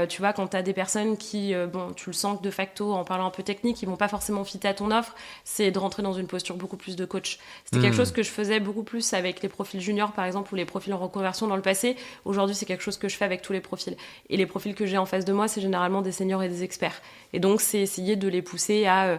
Tu vois, quand tu as des personnes qui, tu le sens que de facto, en parlant un peu technique, ils vont pas forcément fitter à ton offre, c'est de rentrer dans une posture beaucoup plus de coach. C'était quelque chose que je faisais beaucoup plus avec les profils juniors, par exemple, ou les profils en reconversion dans le passé. Aujourd'hui, c'est quelque chose que je fais avec tous les profils. Et les profils que j'ai en face de moi, c'est généralement des seniors et des experts. Et donc, c'est essayer de les pousser à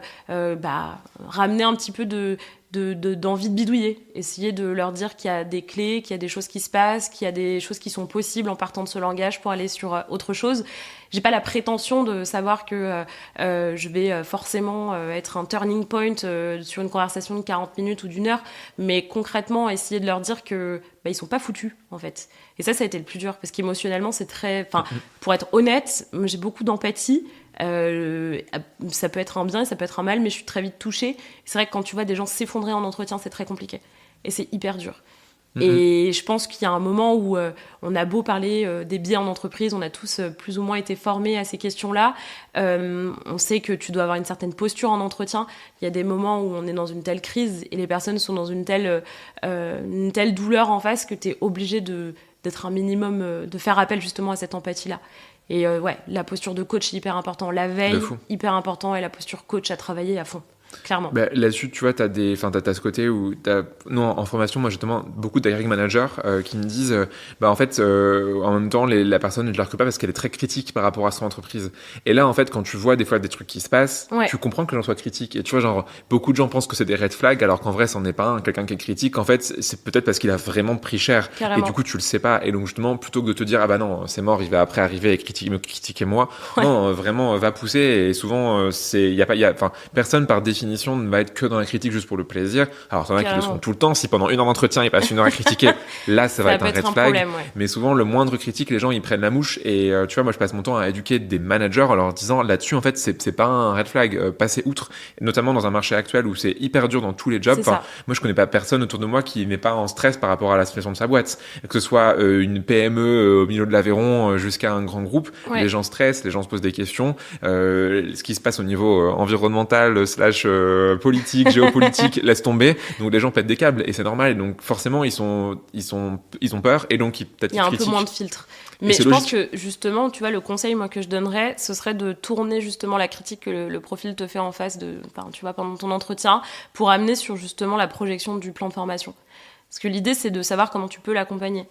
ramener un petit peu d'envie de bidouiller, essayer de leur dire qu'il y a des clés, qu'il y a des choses qui se passent, qu'il y a des choses qui sont possibles en partant de ce langage pour aller sur autre chose. J'ai pas la prétention de savoir que je vais forcément être un turning point sur une conversation de 40 minutes ou d'une heure, mais concrètement essayer de leur dire que ils sont pas foutus en fait. Et ça a été le plus dur, parce qu'émotionnellement c'est très... pour être honnête, j'ai beaucoup d'empathie. Ça peut être un bien et ça peut être un mal, mais je suis très vite touchée. C'est vrai que quand tu vois des gens s'effondrer en entretien, c'est très compliqué et c'est hyper dur. Et je pense qu'il y a un moment où on a beau parler des biais en entreprise, on a tous plus ou moins été formés à ces questions-là. On sait que tu dois avoir une certaine posture en entretien. Il y a des moments où on est dans une telle crise et les personnes sont dans une telle douleur en face que tu es obligé d'être un minimum, de faire appel justement à cette empathie-là. Et la posture de coach est hyper important, la veille hyper important, et la posture coach à travailler à fond, clairement. Là-dessus, tu vois, t'as ce côté où nous en formation, moi justement, beaucoup d'hiring managers qui me disent en fait en même temps la personne, je la recrute pas parce qu'elle est très critique par rapport à son entreprise. Et là en fait, quand tu vois des fois des trucs qui se passent, tu comprends que les gens soient critiques. Et tu vois, genre beaucoup de gens pensent que c'est des red flags, alors qu'en vrai c'en est pas un. Quelqu'un qui est critique, en fait, c'est peut-être parce qu'il a vraiment pris cher. Carrément. Et du coup tu le sais pas. Et donc justement, plutôt que de te dire ah bah non, c'est mort, il va après arriver et me critiquer moi, non, vraiment va pousser. Et souvent personne par définition définition, ne va être que dans la critique juste pour le plaisir. Alors, t'en as qui le Carrément. sont tout le temps. Si pendant 1 heure d'entretien, ils passent 1 heure à critiquer, là, ça va être peut un être red un flag. problème, ouais. Mais souvent, le moindre critique, les gens, ils prennent la mouche. Et tu vois, moi, je passe mon temps à éduquer des managers en leur disant, là-dessus, en fait, c'est pas un red flag. Passez outre. Notamment dans un marché actuel où c'est hyper dur dans tous les jobs. C'est ça. Moi, je connais pas personne autour de moi qui n'est pas en stress par rapport à la situation de sa boîte. Que ce soit une PME au milieu de l'Aveyron jusqu'à un grand groupe, Ouais. les gens stressent, les gens se posent des questions. Ce qui se passe au niveau environnemental / politique, géopolitique, laisse tomber. Donc les gens pètent des câbles et c'est normal. Et donc forcément, ils ont peur et donc peut-être Il y a un critiquent. peu moins de filtres. Mais c'est je pense logique. que justement, tu vois, le conseil moi que je donnerais, ce serait de tourner justement la critique que le profil te fait en face tu vois, pendant ton entretien, pour amener sur justement la projection du plan de formation. Parce que l'idée, c'est de savoir comment tu peux l'accompagner.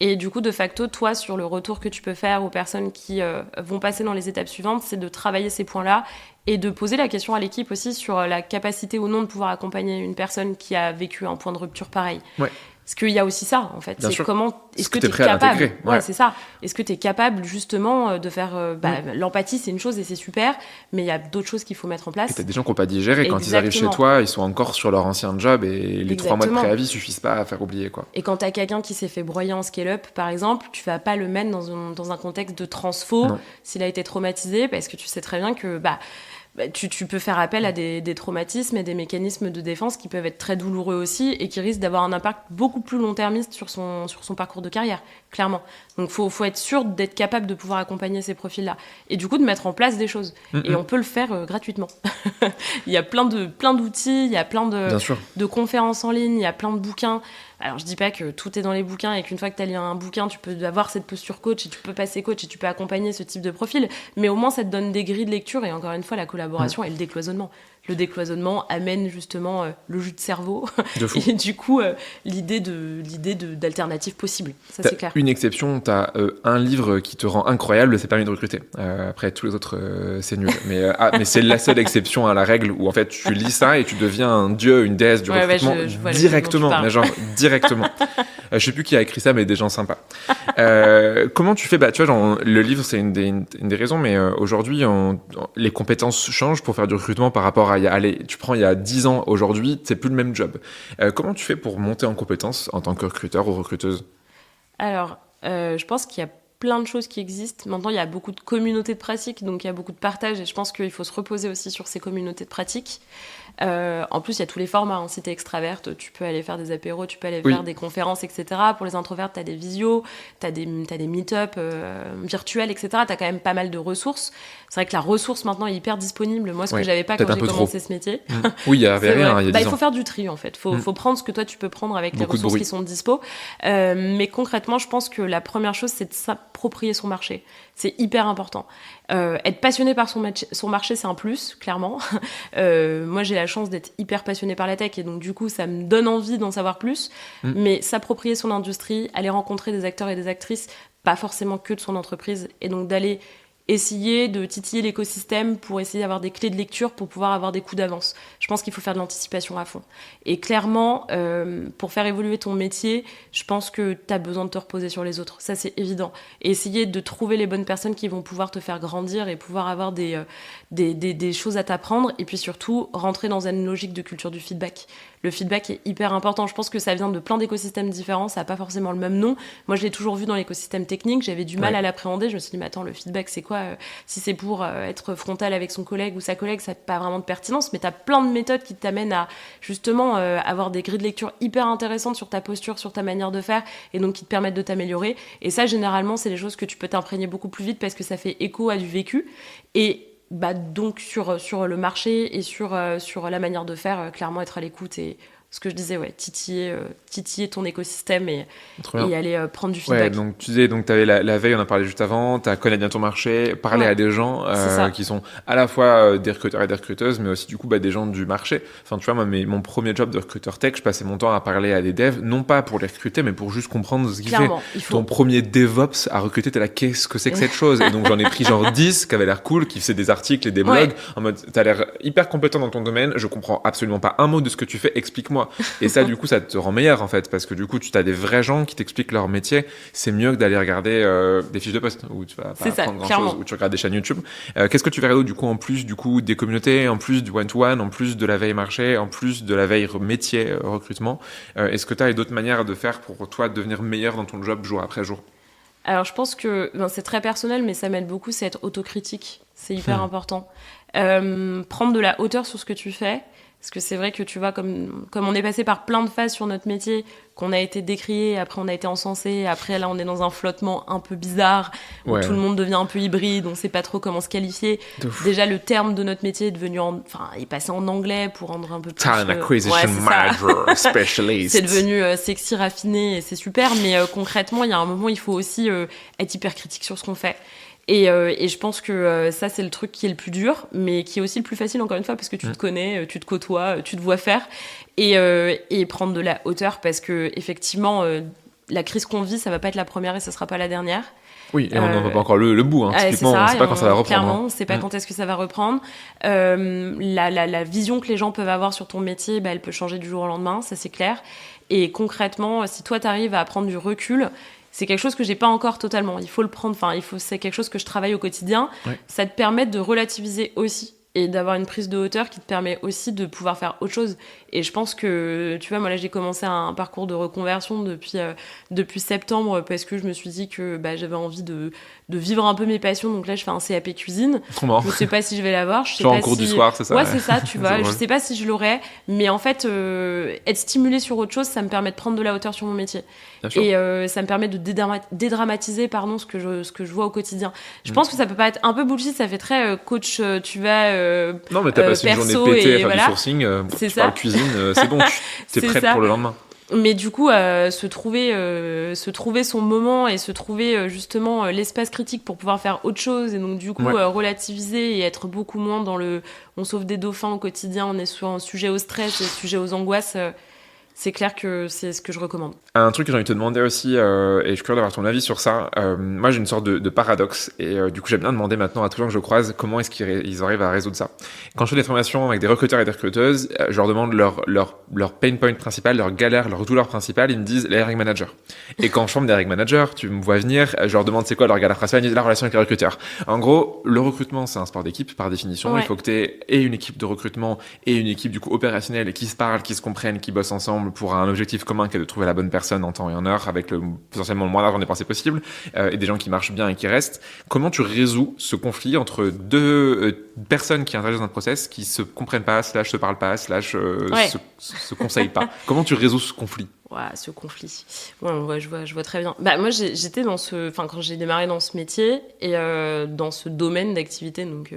Et du coup, de facto, toi, sur le retour que tu peux faire aux personnes qui vont passer dans les étapes suivantes, c'est de travailler ces points-là et de poser la question à l'équipe aussi sur la capacité ou non de pouvoir accompagner une personne qui a vécu un point de rupture pareil. Ouais. Parce qu'il y a aussi ça, en fait. Bien C'est sûr. comment est-ce que t'es tu es prêt à capable. l'intégrer, ouais. Ouais, c'est ça. Est-ce que tu es capable justement de faire l'empathie, c'est une chose et c'est super, mais il y a d'autres choses qu'il faut mettre en Et place. t'as des gens qui n'ont pas digéré. Quand ils arrivent chez Exactement. toi, ils sont encore sur leur ancien job et les 3 mois de Exactement. préavis suffisent pas à faire oublier, quoi. Et quand tu as quelqu'un qui s'est fait broyer en scale-up, par exemple, tu vas pas le mettre dans un contexte de transfo Non. s'il a été traumatisé, parce que tu sais très bien que tu peux faire appel à des traumatismes et des mécanismes de défense qui peuvent être très douloureux aussi et qui risquent d'avoir un impact beaucoup plus long-termiste sur son parcours de carrière, clairement. Donc faut être sûr d'être capable de pouvoir accompagner ces profils-là. Et du coup, de mettre en place des choses. Et on peut le faire gratuitement. Il y a plein d'outils, il y a plein Bien sûr. de conférences en ligne, il y a plein de bouquins. Alors, je dis pas que tout est dans les bouquins et qu'une fois que tu as lu un bouquin, tu peux avoir cette posture coach et tu peux passer coach et tu peux accompagner ce type de profil. Mais au moins, ça te donne des grilles de lecture et encore une fois, la collaboration et le décloisonnement. Le décloisonnement amène justement le jus de cerveau De fou. et du coup, l'idée d'alternatives possibles. Ça, T'as c'est clair. une exception, t'as un livre qui te rend incroyable, c'est Permis de recruter. Après, tous les autres, c'est nul. Mais c'est la seule exception à la règle où en fait tu lis ça et tu deviens un dieu, une déesse du Ouais, recrutement je vois le directement. film dont tu Mais genre directement. Je sais plus qui a écrit ça, mais des gens sympas. Comment tu fais? Tu vois, genre, le livre, c'est une des raisons, mais aujourd'hui, les compétences changent pour faire du recrutement par rapport à tu prends il y a 10 ans, aujourd'hui, c'est plus le même job. Comment tu fais pour monter en compétences en tant que recruteur ou recruteuse? Alors, je pense qu'il y a plein de choses qui existent. Maintenant, il y a beaucoup de communautés de pratique, donc il y a beaucoup de partage et je pense qu'il faut se reposer aussi sur ces communautés de pratique. En plus, il y a tous les formats. Si t'es extraverte, tu peux aller faire des apéros, tu peux aller faire des conférences, etc. Pour les introvertes, t'as des visios, t'as des meet-up virtuels, etc. T'as quand même pas mal de ressources. C'est vrai que la ressource maintenant est hyper disponible. Moi, ce que j'avais pas quand j'ai commencé ce métier. Oui, il y avait rien. Il y a 10 il ans. faut faire du tri en fait. Faut prendre ce que toi tu peux prendre avec les ressources qui sont dispo. Mais concrètement, je pense que la première chose, c'est de s'approprier son marché. C'est hyper important. Être passionné par son marché, c'est un plus, clairement. Moi, j'ai la chance d'être hyper passionnée par la tech et donc du coup, ça me donne envie d'en savoir plus. Mais s'approprier son industrie, aller rencontrer des acteurs et des actrices, pas forcément que de son entreprise, et donc d'aller essayer de titiller l'écosystème pour essayer d'avoir des clés de lecture pour pouvoir avoir des coups d'avance. Je pense qu'il faut faire de l'anticipation à fond. Et clairement, pour faire évoluer ton métier, je pense que tu as besoin de te reposer sur les autres. Ça, c'est évident. Et essayer de trouver les bonnes personnes qui vont pouvoir te faire grandir et pouvoir avoir des choses à t'apprendre. Et puis surtout, rentrer dans une logique de culture du feedback. Le feedback est hyper important. Je pense que ça vient de plein d'écosystèmes différents. Ça n'a pas forcément le même nom. Moi, je l'ai toujours vu dans l'écosystème technique. J'avais du mal à l'appréhender. Je me suis dit, mais attends, le feedback, c'est quoi? Si c'est pour être frontal avec son collègue ou sa collègue, ça n'a pas vraiment de pertinence. Mais tu as plein de méthodes qui t'amènent à justement avoir des grilles de lecture hyper intéressantes sur ta posture, sur ta manière de faire, et donc qui te permettent de t'améliorer. Et ça, généralement, c'est des choses que tu peux t'imprégner beaucoup plus vite parce que ça fait écho à du vécu. Et donc sur le marché et sur la manière de faire, clairement être à l'écoute et ce que je disais, titiller ton écosystème et aller prendre du feedback. Ouais, donc tu disais, tu avais la veille, on en a parlé juste avant, tu as connaître bien ton marché, parler à des gens qui sont à la fois des recruteurs et des recruteuses, mais aussi du coup des gens du marché. Enfin, tu vois, moi, mon premier job de recruteur tech, je passais mon temps à parler à des devs, non pas pour les recruter, mais pour juste comprendre ce qu'ils font. Ton premier DevOps à recruter, t'es là, qu'est-ce que c'est que cette chose? Et donc j'en ai pris genre 10 qui avaient l'air cool, qui faisaient des articles et des blogs, en mode, t'as l'air hyper compétent dans ton domaine, je comprends absolument pas un mot de ce que tu fais, explique-moi. moi. Et ça, du coup, ça te rend meilleur, en fait, parce que du coup, tu as des vrais gens qui t'expliquent leur métier. C'est mieux que d'aller regarder des fiches de poste où tu vas pas apprendre grand-chose, où tu regardes des chaînes YouTube. Qu'est-ce que tu verrais d'autre, du coup, en plus des communautés, en plus du one-to-one, en plus de la veille marché, en plus de la veille métier, recrutement? Est-ce que tu as d'autres manières de faire pour toi devenir meilleur dans ton job jour après jour? Alors, je pense que c'est très personnel, mais ça m'aide beaucoup, c'est être autocritique. C'est hyper important. Prendre de la hauteur sur ce que tu fais. Parce que c'est vrai que tu vois, comme on est passé par plein de phases sur notre métier, qu'on a été décrié, après on a été encensé, après là on est dans un flottement un peu bizarre, où tout le monde devient un peu hybride, on sait pas trop comment se qualifier. Déjà le terme de notre métier est devenu est passé en anglais pour rendre un peu plus... Talent Acquisition Manager, Specialist. C'est devenu sexy, raffiné, et c'est super, mais concrètement, il y a un moment, il faut aussi être hyper critique sur ce qu'on fait. Et je pense que ça, c'est le truc qui est le plus dur, mais qui est aussi le plus facile, encore une fois, parce que tu te connais, tu te côtoies, tu te vois faire, et prendre de la hauteur, parce que effectivement, la crise qu'on vit, ça va pas être la première et ça sera pas la dernière. Oui, et on n'en voit pas encore le bout, hein. Typiquement, on ne sait pas quand ça va reprendre. Clairement, on ne sait pas quand est-ce que ça va reprendre. La vision que les gens peuvent avoir sur ton métier, elle peut changer du jour au lendemain, ça c'est clair. Et concrètement, si toi, tu arrives à prendre du recul, c'est quelque chose que j'ai pas encore totalement. Il faut le prendre. C'est quelque chose que je travaille au quotidien. Ouais. Ça te permet de relativiser aussi et d'avoir une prise de hauteur qui te permet aussi de pouvoir faire autre chose. Et je pense que, tu vois, moi là, j'ai commencé un parcours de reconversion depuis septembre parce que je me suis dit que j'avais envie de vivre un peu mes passions. Donc là, je fais un CAP cuisine. Comment? Je sais pas si je vais l'avoir. Genre en cours du soir, c'est ça? Ouais, c'est ça, tu vois. Je sais pas si je l'aurai. Mais en fait, être stimulé sur autre chose, ça me permet de prendre de la hauteur sur mon métier. Et ça me permet de dédramatiser ce que je vois au quotidien. Je pense que ça peut pas être un peu bullshit, ça fait très coach, tu vas non, mais t'as passé une journée pétée à faire du sourcing, tu parles cuisine, c'est bon, t'es prête pour le lendemain. Mais du coup, se trouver son moment et se trouver justement l'espace critique pour pouvoir faire autre chose et donc du coup relativiser et être beaucoup moins dans on sauve des dauphins au quotidien, on est sur un sujet au stress et sujet aux angoisses. C'est clair que c'est ce que je recommande. Un truc que j'ai envie de te demander aussi, et je suis curieux d'avoir ton avis sur ça, moi j'ai une sorte de paradoxe, et du coup j'aime bien demander maintenant à tous les gens que je croise comment est-ce qu'ils arrivent à résoudre ça. Quand je fais des formations avec des recruteurs et des recruteuses, je leur demande leur pain point principal, leur galère, leur douleur principale, ils me disent les hiring managers. Et quand je forme des hiring managers, tu me vois venir, je leur demande c'est quoi leur galère principale, ils me disent la relation avec les recruteurs. En gros, le recrutement c'est un sport d'équipe par définition, il faut que tu aies et une équipe de recrutement et une équipe du coup opérationnelle qui se parlent, qui se comprennent, qui bossent ensemble pour un objectif commun qui est de trouver la bonne personne en temps et en heure avec potentiellement le moins d'argent dépensé possible et des gens qui marchent bien et qui restent. Comment tu résous ce conflit entre deux personnes qui interagissent dans un process qui se comprennent pas, se parlent pas, se conseillent pas? Comment tu résous ce conflit? Ce conflit. Ouais, je vois très bien. Moi, j'étais quand j'ai démarré dans ce métier et dans ce domaine d'activité donc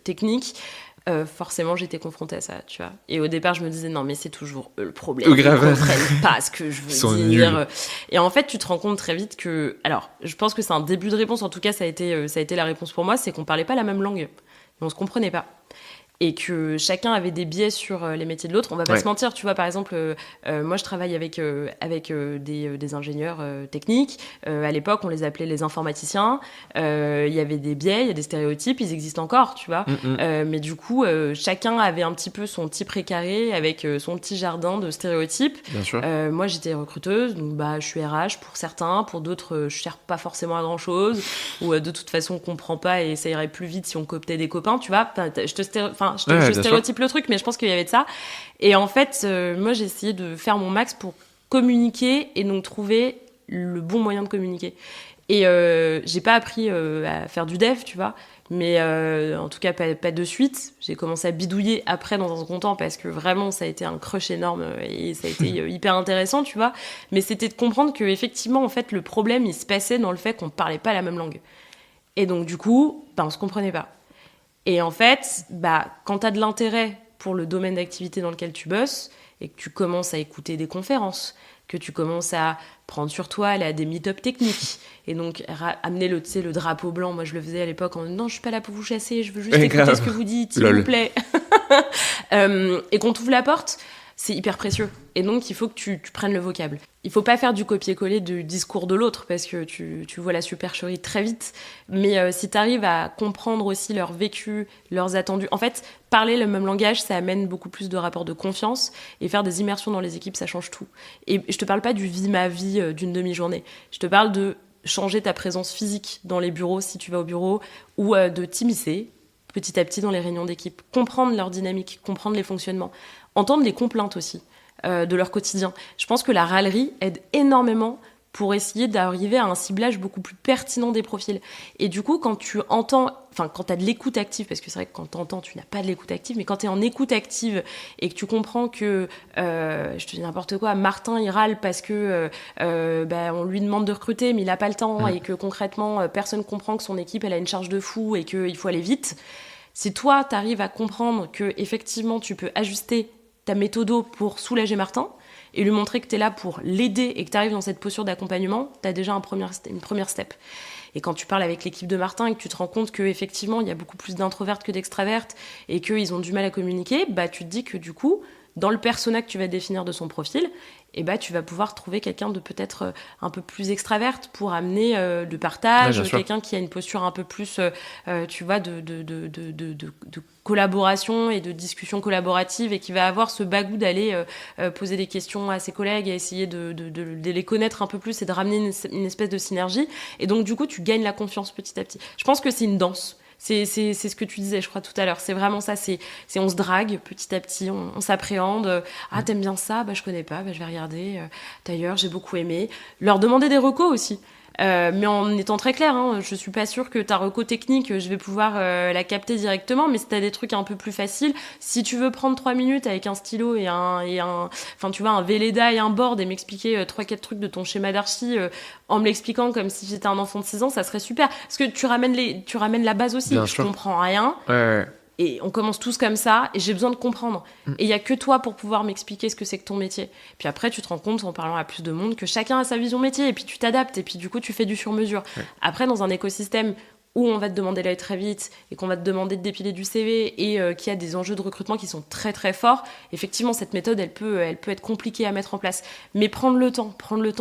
technique, forcément j'étais confrontée à ça, tu vois. Et au départ je me disais non mais c'est toujours eux le problème, ils comprennent pas ce que je veux dire. Nuls. Et en fait tu te rends compte très vite que, alors je pense que c'est un début de réponse, en tout cas ça a été la réponse pour moi, c'est qu'on parlait pas la même langue, on se comprenait pas. Et que chacun avait des biais sur les métiers de l'autre. On va pas se mentir, tu vois, par exemple, moi je travaille avec des ingénieurs techniques. À l'époque, on les appelait les informaticiens. Il y avait des biais, il y a des stéréotypes, ils existent encore, tu vois. Mais du coup, chacun avait un petit peu son petit précaré avec son petit jardin de stéréotypes. Bien sûr. Moi, j'étais recruteuse, donc je suis RH pour certains, pour d'autres, je sers pas forcément à grand-chose, ou de toute façon, on comprend pas et ça irait plus vite si on cooptait des copains, tu vois. Je stéréotype le truc, mais je pense qu'il y avait de ça. Et en fait, moi, j'ai essayé de faire mon max pour communiquer et donc trouver le bon moyen de communiquer. Et j'ai pas appris à faire du dev, tu vois, mais en tout cas, pas de suite. J'ai commencé à bidouiller après dans un second temps parce que vraiment, ça a été un crush énorme et ça a été hyper intéressant, tu vois. Mais c'était de comprendre qu'effectivement, en fait, le problème, il se passait dans le fait qu'on parlait pas la même langue. Et donc, du coup, on se comprenait pas. Et en fait, quand tu as de l'intérêt pour le domaine d'activité dans lequel tu bosses et que tu commences à écouter des conférences, que tu commences à prendre sur toi, aller à des meet-up techniques et donc amener le drapeau blanc. Moi, je le faisais à l'époque en disant « Non, je suis pas là pour vous chasser, je veux juste écouter ce que vous dites, s'il vous plaît. » Et qu'on t'ouvre la porte, c'est hyper précieux. Et donc, il faut que tu prennes le vocable. Il faut pas faire du copier-coller du discours de l'autre parce que tu vois la supercherie très vite. Mais si tu arrives à comprendre aussi leur vécu, leurs attendus... En fait, parler le même langage, ça amène beaucoup plus de rapports de confiance. Et faire des immersions dans les équipes, ça change tout. Et je te parle pas du vie-ma-vie d'une demi-journée. Je te parle de changer ta présence physique dans les bureaux, si tu vas au bureau, ou de t'immiscer petit à petit dans les réunions d'équipe. Comprendre leur dynamique, comprendre les fonctionnements. Entendre les complaintes aussi. De leur quotidien. Je pense que la râlerie aide énormément pour essayer d'arriver à un ciblage beaucoup plus pertinent des profils. Et du coup, quand tu entends, quand tu as de l'écoute active, parce que c'est vrai que quand tu entends, tu n'as pas de l'écoute active, mais quand tu es en écoute active et que tu comprends que, je te dis n'importe quoi, Martin, il râle parce que on lui demande de recruter, mais il n'a pas le temps, et que concrètement, personne ne comprend que son équipe, elle a une charge de fou et qu'il faut aller vite. Si toi, tu arrives à comprendre que effectivement, tu peux ajuster ta méthodo pour soulager Martin et lui montrer que tu es là pour l'aider et que tu arrives dans cette posture d'accompagnement, tu as déjà une première step. Et quand tu parles avec l'équipe de Martin et que tu te rends compte qu'effectivement, il y a beaucoup plus d'introvertes que d'extravertes et qu'ils ont du mal à communiquer, tu te dis que du coup, dans le persona que tu vas définir de son profil, tu vas pouvoir trouver quelqu'un de peut-être un peu plus extraverte pour amener de partage, quelqu'un qui a une posture un peu plus, de collaboration et de discussion collaborative et qui va avoir ce bagou d'aller poser des questions à ses collègues et essayer de les connaître un peu plus et de ramener une espèce de synergie. Et donc, du coup, tu gagnes la confiance petit à petit. Je pense que c'est une danse. C'est ce que tu disais, je crois, tout à l'heure. C'est vraiment ça. C'est on se drague petit à petit, on s'appréhende. Ah, t'aimes bien ça? Je connais pas. Je vais regarder. D'ailleurs, j'ai beaucoup aimé. Leur demander des recos aussi. Mais en étant très clair, je suis pas sûre que ta reco technique, je vais pouvoir la capter directement, mais si t'as des trucs un peu plus faciles, si tu veux prendre 3 minutes avec un stylo et un Velleda et un board et m'expliquer 3-4 trucs de ton schéma d'archi en me l'expliquant comme si j'étais un enfant de 6 ans, ça serait super. Parce que tu ramènes la base aussi. Je comprends rien. Ouais. Et on commence tous comme ça, et j'ai besoin de comprendre. Et il n'y a que toi pour pouvoir m'expliquer ce que c'est que ton métier. Puis après, tu te rends compte, en parlant à plus de monde, que chacun a sa vision métier, et puis tu t'adaptes, et puis du coup, tu fais du sur-mesure. Ouais. Après, dans un écosystème où on va te demander d'aller très vite, et qu'on va te demander de dépiler du CV, et qu'il y a des enjeux de recrutement qui sont très très forts, effectivement, cette méthode, elle peut être compliquée à mettre en place. Mais prendre le temps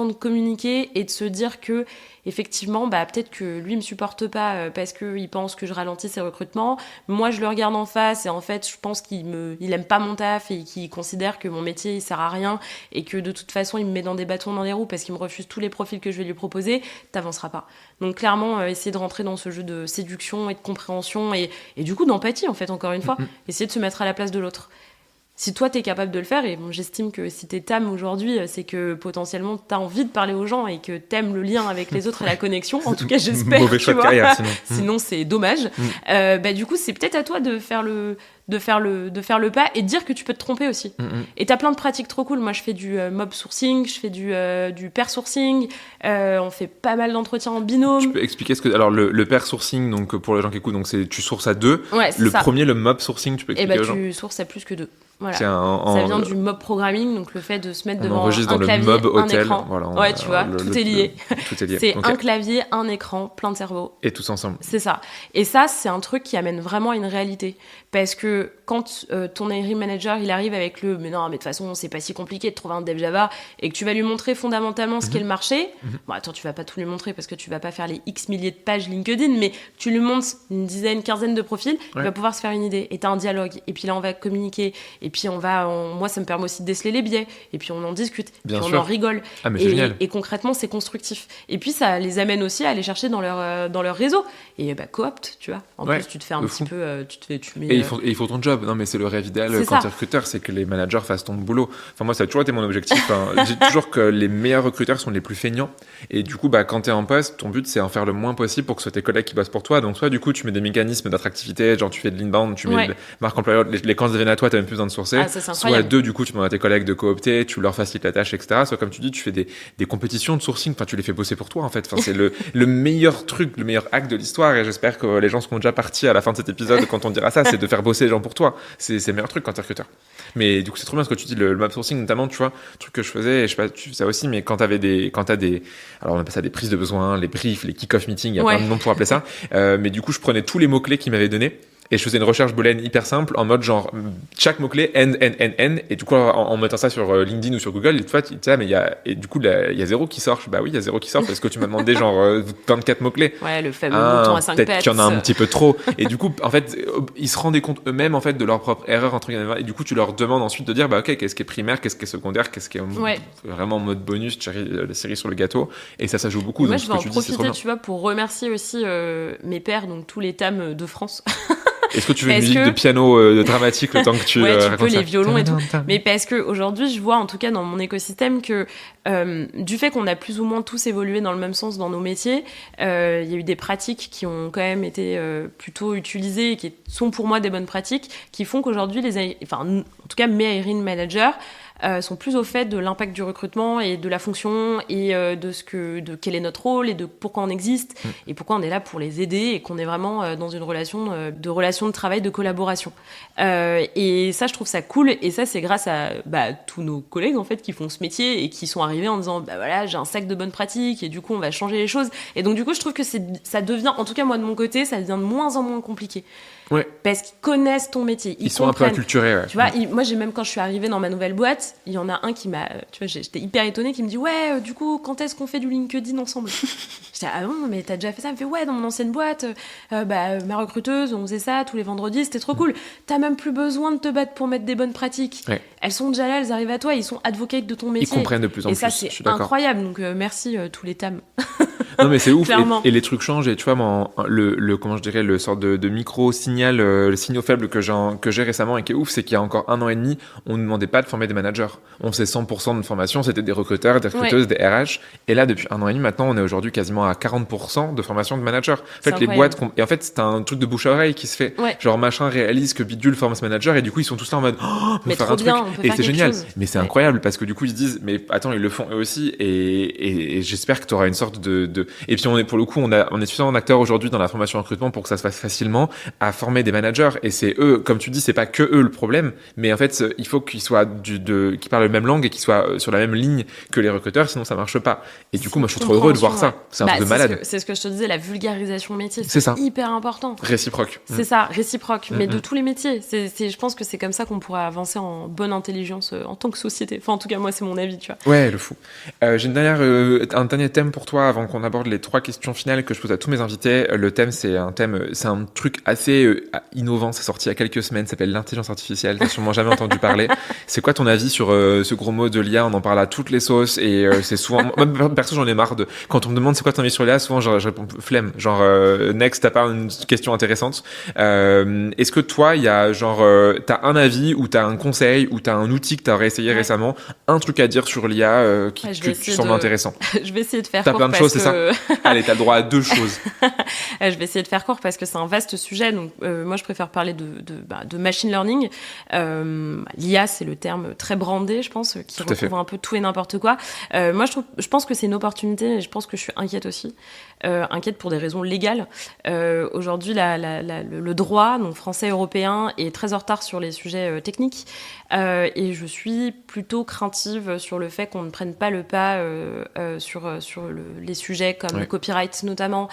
de communiquer, et de se dire que effectivement, peut-être que lui me supporte pas parce qu'il pense que je ralentis ses recrutements. Moi, je le regarde en face et en fait, je pense il aime pas mon taf et qu'il considère que mon métier, il sert à rien et que de toute façon, il me met dans des bâtons dans les roues parce qu'il me refuse tous les profils que je vais lui proposer. T'avanceras pas. Donc clairement, essayer de rentrer dans ce jeu de séduction et de compréhension et du coup d'empathie, en fait, encore une fois. Essayer de se mettre à la place de l'autre. Si toi, t'es capable de le faire, et bon, j'estime que si t'es TAM aujourd'hui, c'est que potentiellement, t'as envie de parler aux gens et que t'aimes le lien avec les autres et la connexion. En tout cas, j'espère, mauvais choix de carrière, sinon. Sinon, c'est dommage. Du coup, c'est peut-être à toi de faire le pas et de dire que tu peux te tromper aussi. Et t'as plein de pratiques trop cool. Moi, je fais du mob sourcing, je fais du pair sourcing, on fait pas mal d'entretiens en binôme. Tu peux expliquer ce que... Alors, le pair sourcing, donc, pour les gens qui écoutent, donc, c'est tu sources à 2. Ouais, c'est ça. Premier, le mob sourcing, tu peux expliquer aux gens. Tu sources à plus que 2. Voilà. Ça vient du mob programming, donc le fait de se mettre devant un clavier, le mob un hôtel, écran. Voilà, tu vois, tout est lié. Tout est lié. C'est un clavier, un écran, plein de cerveaux. Et tous ensemble. C'est ça. Et ça, c'est un truc qui amène vraiment à une réalité. Parce que quand ton hiring manager, il arrive avec mais de toute façon, c'est pas si compliqué de trouver un dev Java, et que tu vas lui montrer fondamentalement ce qu'est le marché, attends, tu vas pas tout lui montrer parce que tu vas pas faire les X milliers de pages LinkedIn, mais tu lui montres une dizaine, quinzaine de profils, il va pouvoir se faire une idée. Et t'as un dialogue. Et puis là, on va communiquer. Et puis moi, ça me permet aussi de déceler les biais. Et puis on en discute. Bien puis sûr. On en rigole. Ah, mais génial. Et concrètement, c'est constructif. Et puis ça les amène aussi à aller chercher dans leur réseau. Et coopte, tu vois. En plus, tu te fais un petit peu... Et il faut ton job. Non, mais c'est le rêve idéal quand tu es recruteur, c'est que les managers fassent ton boulot. Enfin, moi, ça a toujours été mon objectif. Je dis toujours que les meilleurs recruteurs sont les plus feignants. Et du coup, quand tu es en poste, ton but, c'est en faire le moins possible pour que ce soit tes collègues qui bossent pour toi. Donc, soit du coup, tu mets des mécanismes d'attractivité, genre tu fais de l'inbound, tu mets marque employeur, les candidats viennent à toi, tu n'as même plus besoin de sourcer. Soit du coup, tu demandes à tes collègues de coopter, tu leur facilites la tâche, etc. Soit comme tu dis, tu fais des compétitions de sourcing, tu les fais bosser pour toi, en fait. C'est le meilleur truc, le meilleur hack de l'histoire. Et j'espère que les gens seront déjà partis à la fin de cet épisode quand on dira ça, c'est de faire bosser les gens pour toi. C'est le meilleur truc quand t'es recruteur. Mais du coup, c'est trop bien ce que tu dis, le map sourcing notamment, tu vois, truc que je faisais, et je sais pas, tu fais ça aussi, mais quand t'as alors on appelle ça des prises de besoin, les briefs, les kick-off meetings, il y a plein de noms pour appeler ça, mais du coup, je prenais tous les mots-clés qu'ils m'avaient donnés, Et je faisais une recherche booléenne hyper simple en mode genre chaque mot-clé N, N, N, N. Et du coup, en mettant ça sur LinkedIn ou sur Google, et toi, tu dis, ah, mais et du coup, il y a 0 qui sort. Bah oui, il y a 0 qui sort parce que tu m'as demandé genre 24 mots-clés. Ouais, le fameux mouton à 5 pattes. Peut-être qu'il y en a un petit peu trop. Et du coup, en fait, ils se rendaient compte eux-mêmes en fait de leur propre erreur entre guillemets. Et du coup, tu leur demandes ensuite de dire, bah ok, qu'est-ce qui est primaire, qu'est-ce qui est secondaire, qu'est-ce qui est vraiment en mode bonus, la série sur le gâteau. Et ça joue beaucoup. Moi, donc, je vais en profiter, tu vois, pour remercier aussi mes pairs, donc tous les TAM de France. Est-ce que tu veux une musique de piano dramatique le temps que tu tu peux les violons et tout. Mais parce que aujourd'hui, je vois en tout cas dans mon écosystème que du fait qu'on a plus ou moins tous évolué dans le même sens dans nos métiers, il y a eu des pratiques qui ont quand même été plutôt utilisées et qui sont pour moi des bonnes pratiques, qui font qu'aujourd'hui, en tout cas mes hiring managers sont plus au fait de l'impact du recrutement et de la fonction et de quel est notre rôle et de pourquoi on existe et pourquoi on est là pour les aider et qu'on est vraiment dans une relation de travail, de collaboration. Et ça, je trouve ça cool. Et ça, c'est grâce à tous nos collègues en fait qui font ce métier et qui sont arrivés en disant voilà, j'ai un sac de bonnes pratiques et du coup on va changer les choses. Et donc du coup, je trouve que ça devient, en tout cas moi de mon côté, ça devient de moins en moins compliqué. Ouais. Parce qu'ils connaissent ton métier. Ils sont un peu acculturés. Ouais. Tu vois, moi, même quand je suis arrivée dans ma nouvelle boîte, il y en a un qui m'a. Tu vois, j'étais hyper étonnée, qui me dit ouais, du coup, quand est-ce qu'on fait du LinkedIn ensemble? J'étais ah bon, mais t'as déjà fait ça? Il me fait ouais, dans mon ancienne boîte, ma recruteuse, on faisait ça tous les vendredis, c'était trop cool. T'as même plus besoin de te battre pour mettre des bonnes pratiques. Ouais. Elles sont déjà là, elles arrivent à toi, ils sont advocates de ton métier. Ils comprennent de plus en plus. Et ça, c'est incroyable. Donc, merci tous les TAM. Non mais c'est ouf et les trucs changent et tu vois comment je dirais le sorte de micro signal le signal faible que j'ai récemment et qui est ouf, c'est qu'il y a encore 1 an et demi on ne demandait pas de former des managers, on faisait 100% de formation, c'était des recruteurs, des recruteuses, des RH, et là depuis 1 an et demi maintenant on est aujourd'hui quasiment à 40% de formation de managers. En fait les boîtes et en fait c'est un truc de bouche à oreille qui se fait, genre machin réalise que bidule forme ce manager et du coup ils sont tous là en mode mais faire un truc et c'est génial mais c'est incroyable parce que du coup ils se disent mais attends ils le font eux aussi et j'espère que tu auras une sorte de et puis on est suffisamment d'acteurs aujourd'hui dans la formation recrutement pour que ça se fasse facilement à former des managers et c'est eux, comme tu dis, c'est pas que eux le problème, mais en fait il faut qu'ils soient qu'ils parlent la même langue et qu'ils soient sur la même ligne que les recruteurs, sinon ça marche pas. Et du coup moi je suis trop heureux de voir ça. C'est un truc de malade. C'est ce que je te disais, la vulgarisation métier, c'est hyper important. Réciproque. C'est ça, réciproque, mais de tous les métiers. Je pense que c'est comme ça qu'on pourrait avancer en bonne intelligence en tant que société. Enfin en tout cas moi c'est mon avis, tu vois. Ouais, le fou. J'ai un dernier thème pour toi avant qu'on aborde les 3 questions finales que je pose à tous mes invités. Le thème, c'est un truc assez innovant. C'est sorti il y a quelques semaines. Ça s'appelle l'intelligence artificielle. T'as sûrement jamais entendu parler. C'est quoi ton avis sur ce gros mot de l'IA? On en parle à toutes les sauces et c'est souvent. Moi, perso, j'en ai marre quand on me demande c'est quoi ton avis sur l'IA. Souvent, je réponds flemme. Genre next, t'as pas une question intéressante. Est-ce que toi, il y a t'as un avis ou t'as un conseil ou t'as un outil que t'as réessayé récemment, un truc à dire sur l'IA qui semble intéressant? Je vais essayer de faire. T'as plein de choses, c'est ça? Allez, t'as le droit à 2 choses. Je vais essayer de faire court parce que c'est un vaste sujet. Donc, moi, je préfère parler de machine learning. L'IA, c'est le terme très brandé, je pense, qui recouvre un peu tout et n'importe quoi. Moi, je pense que c'est une opportunité et je pense que je suis inquiète aussi. Inquiète pour des raisons légales. Aujourd'hui, le droit, donc français et européen, est très en retard sur les sujets techniques. Et je suis plutôt craintive sur le fait qu'on ne prenne pas le pas sur les sujets comme le copyright notamment,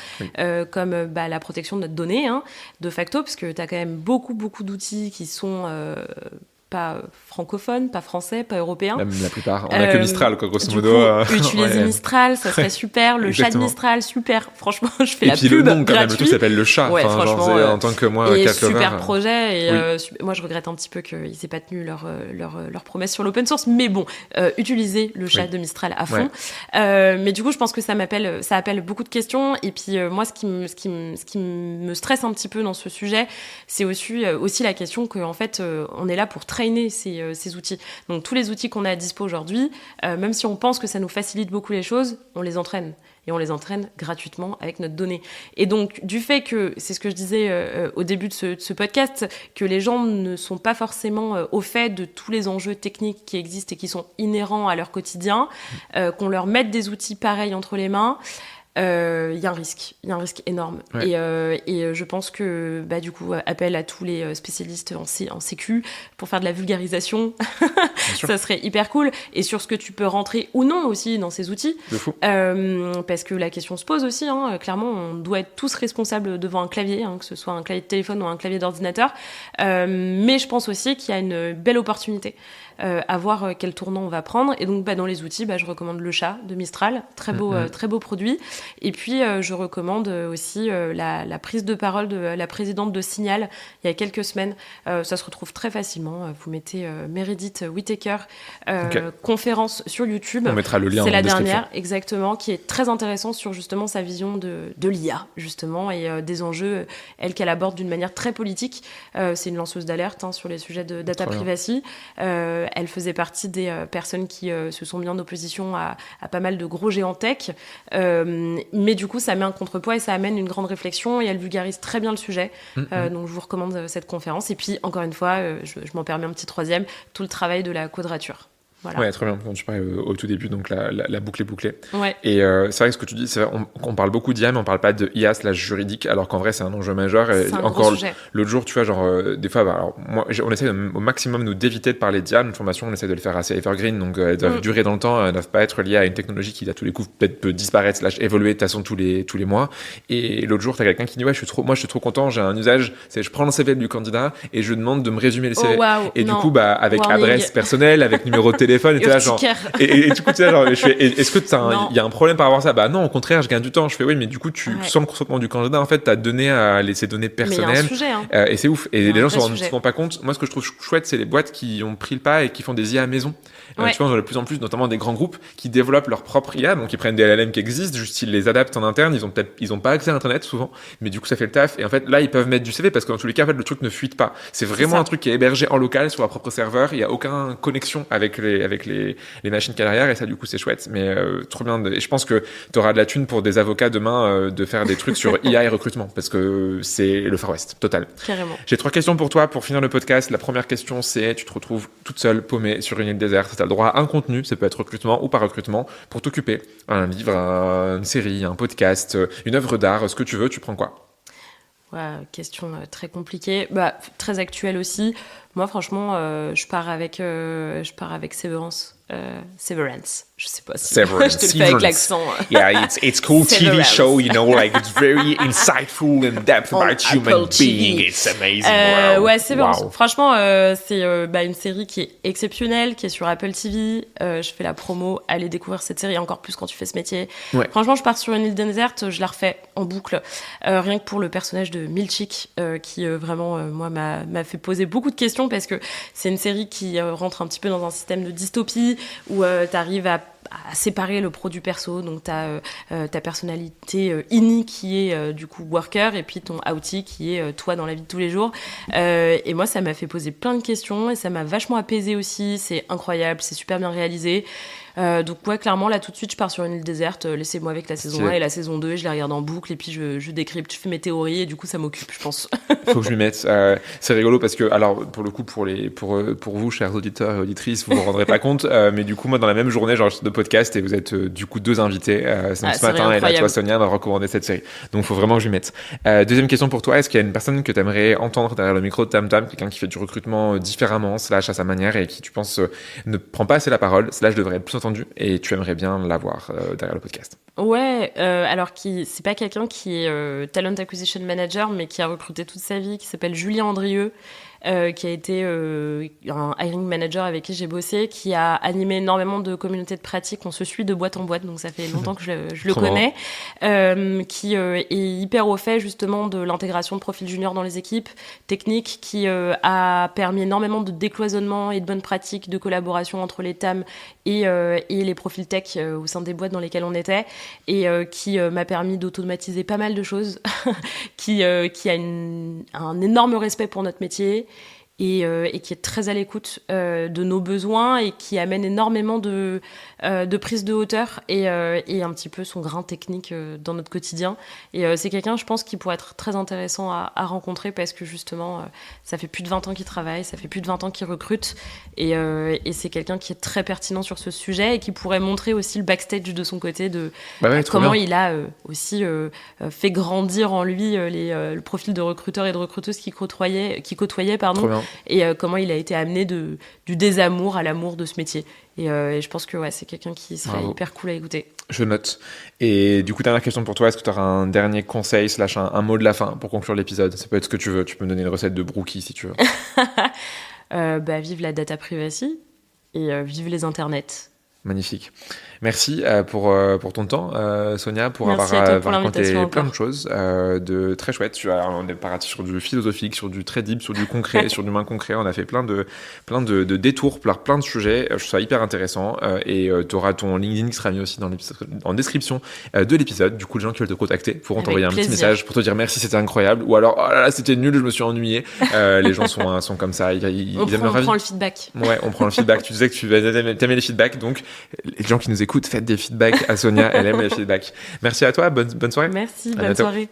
comme la protection de notre donnée, de facto, parce que tu as quand même beaucoup d'outils qui sont pas francophones, pas français, pas européens. Même la plupart. On n'a que Mistral, quoi, grosso modo. Utiliser Mistral, ça serait super. Le chat de Mistral, super. Franchement, je fais la pub. Et puis le nom, quand même, le tout s'appelle le chat. Ouais, enfin, franchement, en tant que moi, et super projet. Et moi, je regrette un petit peu qu'ils n'aient pas tenu leur promesse sur l'open source. Mais bon, utiliser le chat de Mistral à fond. Mais du coup, je pense que ça appelle beaucoup de questions. Et puis, moi, ce qui me stresse un petit peu dans ce sujet, c'est aussi la question qu'en fait, on est là pour traîner ces outils. Donc tous les outils qu'on a à dispo aujourd'hui, même si on pense que ça nous facilite beaucoup les choses, on les entraîne. Et on les entraîne gratuitement avec notre donnée. Et donc, du fait que, c'est ce que je disais au début de ce podcast, que les gens ne sont pas forcément au fait de tous les enjeux techniques qui existent et qui sont inhérents à leur quotidien, qu'on leur mette des outils pareils entre les mains, il y a un risque énorme. Ouais. Et je pense que du coup, appel à tous les spécialistes en sécu pour faire de la vulgarisation, ça serait hyper cool. Et sur ce que tu peux rentrer ou non aussi dans ces outils. De fou. Parce que la question se pose aussi, clairement, on doit être tous responsables devant un clavier, que ce soit un clavier de téléphone ou un clavier d'ordinateur. Mais je pense aussi qu'il y a une belle opportunité à voir quel tournant on va prendre. Et donc, dans les outils, je recommande le chat de Mistral, très beau produit. Et puis, je recommande aussi la prise de parole de la présidente de Signal il y a quelques semaines. Ça se retrouve très facilement. Vous mettez Meredith Whittaker, conférence sur YouTube. On mettra le lien C'est en la description. dernière, exactement, qui est très intéressante sur justement sa vision de l'IA, justement, et des enjeux, qu'elle aborde d'une manière très politique. C'est une lanceuse d'alerte sur les sujets de data privacy. Elle faisait partie des personnes qui se sont mis en opposition à pas mal de gros géants tech. Mais du coup, ça met un contrepoids et ça amène une grande réflexion et elle vulgarise très bien le sujet. Donc, je vous recommande cette conférence. Et puis, encore une fois, je m'en permets un petit troisième, tout le travail de la quadrature. Voilà. Ouais, très bien. Quand tu parlais au tout début, donc la boucle est bouclée. Ouais. Et c'est vrai que ce que tu dis, c'est vrai, on parle beaucoup d'IA, mais on parle pas de IA / juridique, alors qu'en vrai, c'est un enjeu majeur. Et C'est un encore gros sujet. l'autre jour, tu vois, des fois, alors, moi, on essaie au maximum nous d'éviter de parler d'IA. Notre formation, on essaie de le faire assez evergreen, donc elles doivent durer dans le temps, elles ne doivent pas être liées à une technologie qui, à tous les coups, peut-être peut disparaître / évoluer de toute façon tous les mois. Et l'autre jour, t'as quelqu'un qui dit, ouais, je suis trop content, j'ai un usage, c'est je prends le CV du candidat et je demande de me résumer le CV. Oh, wow, et non. du coup, avec Warning. adresse personnelle, avec numéro de téléphone, et t'es là, genre. Et du coup, tu sais, genre, est-ce que il y a un problème par rapport à ça? Bah non, au contraire, je gagne du temps. Je fais oui, mais du coup, sans le consentement du candidat, en fait, t'as donné ces données personnelles. Mais il y a un sujet, et c'est ouf. Et les gens se rendent sujet. souvent pas compte. Moi, ce que je trouve chouette, c'est les boîtes qui ont pris le pas et qui font des IA à maison. Ouais. Tu vois, on a de plus en plus, notamment des grands groupes qui développent leur propre IA. Donc, ils prennent des LLM qui existent, juste ils les adaptent en interne. Ils ont pas accès à Internet souvent, mais du coup, ça fait le taf. Et en fait, là, ils peuvent mettre du CV parce que dans tous les cas, en fait, le truc ne fuite pas. C'est vraiment un truc qui est hébergé en local sur leur propre serveur. Il y a aucune connexion avec les machines qu'il y a derrière. Et ça, du coup, c'est chouette. Mais trop bien. Et je pense que tu auras de la thune pour des avocats demain de faire des trucs sur IA et recrutement parce que c'est le Far West total. Carrément. J'ai 3 questions pour toi pour finir le podcast. La première question, c'est tu te retrouves toute seule paumée sur une île déserte. Tu as le droit à un contenu, ça peut être recrutement ou pas recrutement, pour t'occuper. Un livre, une série, un podcast, une œuvre d'art, ce que tu veux, tu prends quoi? Ouais, question très compliquée, très actuelle aussi. Moi, franchement, je pars avec Severance. Severance. Je sais pas si Severance. je te le fais avec l'accent. Yeah, it's cool TV Severance. show, you know, like it's very insightful and depth On about human Apple being. TV. It's amazing. Ouais, Severance. Wow. Franchement, c'est une série qui est exceptionnelle, qui est sur Apple TV. Je fais la promo. Allez découvrir cette série, encore plus quand tu fais ce métier. Ouais. Franchement, je pars sur une île déserte, je la refais en boucle. Rien que pour le personnage de Milchik, qui vraiment, moi, m'a fait poser beaucoup de questions parce que c'est une série qui rentre un petit peu dans un système de dystopie où tu arrives à séparer le pro du perso. Donc, tu as ta personnalité innie qui est du coup worker et puis ton outie qui est toi dans la vie de tous les jours. Et moi, ça m'a fait poser plein de questions et ça m'a vachement apaisée aussi. C'est incroyable, c'est super bien réalisé. Donc ouais, clairement, là, tout de suite, je pars sur une île déserte. Laissez-moi avec la saison 1 et la saison 2. Je les regarde en boucle et puis je décrypte, je fais mes théories et du coup, ça m'occupe, je pense. Faut que je m'y mette. C'est rigolo parce que, alors, pour le coup, pour vous, chers auditeurs et auditrices, vous vous rendrez pas compte, mais du coup, moi, dans la même journée, j'enregistre de podcast et vous êtes du coup 2 invités. Ce matin, et là, toi, Sonia, m'a recommandé cette série. Donc, faut vraiment que je m'y mette. Deuxième question pour toi, est-ce qu'il y a une personne que tu aimerais entendre derrière le micro de Tam Tam, quelqu'un qui fait du recrutement différemment, / à sa manière et qui, tu penses, ne prend pas assez la parole, / devrait être plus entendu et tu aimerais bien l'avoir derrière le podcast? Ouais, alors c'est pas quelqu'un qui est Talent Acquisition Manager, mais qui a recruté toute sa vie, qui s'appelle Julien Andrieux, qui a été un hiring manager avec qui j'ai bossé, qui a animé énormément de communautés de pratique. On se suit de boîte en boîte, donc ça fait longtemps que je le connais, qui est hyper au fait justement de l'intégration de profils juniors dans les équipes techniques, qui a permis énormément de décloisonnement et de bonnes pratiques de collaboration entre les TAM et les profils tech au sein des boîtes dans lesquelles on était, et qui m'a permis d'automatiser pas mal de choses, qui a un énorme respect pour notre métier et qui est très à l'écoute de nos besoins et qui amène énormément de prise de hauteur et un petit peu son grain technique dans notre quotidien. Et c'est quelqu'un, je pense, qui pourrait être très intéressant à rencontrer parce que justement, ça fait plus de 20 ans qu'il travaille, ça fait plus de 20 ans qu'il recrute et c'est quelqu'un qui est très pertinent sur ce sujet et qui pourrait montrer aussi le backstage de son côté de comment il a aussi fait grandir en lui le profil de recruteur et de recruteuse qu'il côtoyait, et comment il a été amené du désamour à l'amour de ce métier. Et je pense que c'est quelqu'un qui serait hyper cool à écouter. Je note. Et du coup, dernière question pour toi, est-ce que tu auras un dernier conseil / un mot de la fin pour conclure l'épisode ? Ça peut être ce que tu veux, tu peux me donner une recette de brookie si tu veux. Vive la data privacy et vive les internets. Magnifique. Merci pour ton temps, Sonia, pour Merci avoir pour raconté encore. plein de choses de très chouettes. On est parti sur du philosophique, sur du très deep, sur du concret, sur du moins concret. On a fait plein de détours, plein de sujets. Je trouve ça hyper intéressant. Et tu auras ton LinkedIn qui sera mis aussi en description de l'épisode. Du coup, les gens qui veulent te contacter pourront t'envoyer un petit message pour te dire merci, c'était incroyable. Ou alors, oh là là, c'était nul, je me suis ennuyé. Les gens sont comme ça. On prend le feedback. Ouais, on prend le feedback. Tu disais que tu aimais les feedbacks, donc les gens qui nous écoutent, faites des feedbacks à Sonia, elle aime les feedbacks. Merci à toi, bonne soirée. Merci, bonne soirée.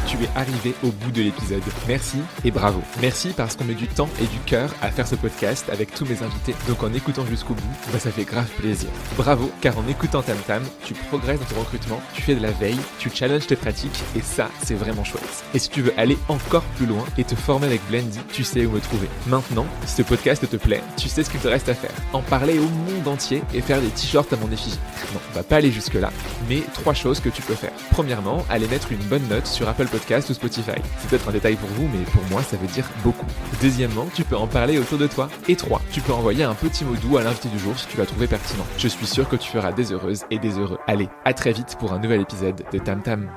Tu es arrivé au bout de l'épisode. Merci et bravo. Merci parce qu'on met du temps et du cœur à faire ce podcast avec tous mes invités. Donc en écoutant jusqu'au bout, ça fait grave plaisir. Bravo, car en écoutant Tam Tam, tu progresses dans ton recrutement, tu fais de la veille, tu challenges tes pratiques et ça, c'est vraiment chouette. Et si tu veux aller encore plus loin et te former avec Blendy, tu sais où me trouver. Maintenant, si ce podcast te plaît, tu sais ce qu'il te reste à faire. En parler au monde entier et faire des t-shirts à mon effigie. Non, on va pas aller jusque là, mais 3 choses que tu peux faire. Premièrement, aller mettre une bonne note sur Apple Podcast ou Spotify. C'est peut-être un détail pour vous, mais pour moi, ça veut dire beaucoup. Deuxièmement, tu peux en parler autour de toi. Et 3, tu peux envoyer un petit mot doux à l'invité du jour si tu l'as trouvé pertinent. Je suis sûr que tu feras des heureuses et des heureux. Allez, à très vite pour un nouvel épisode de Tam Tam.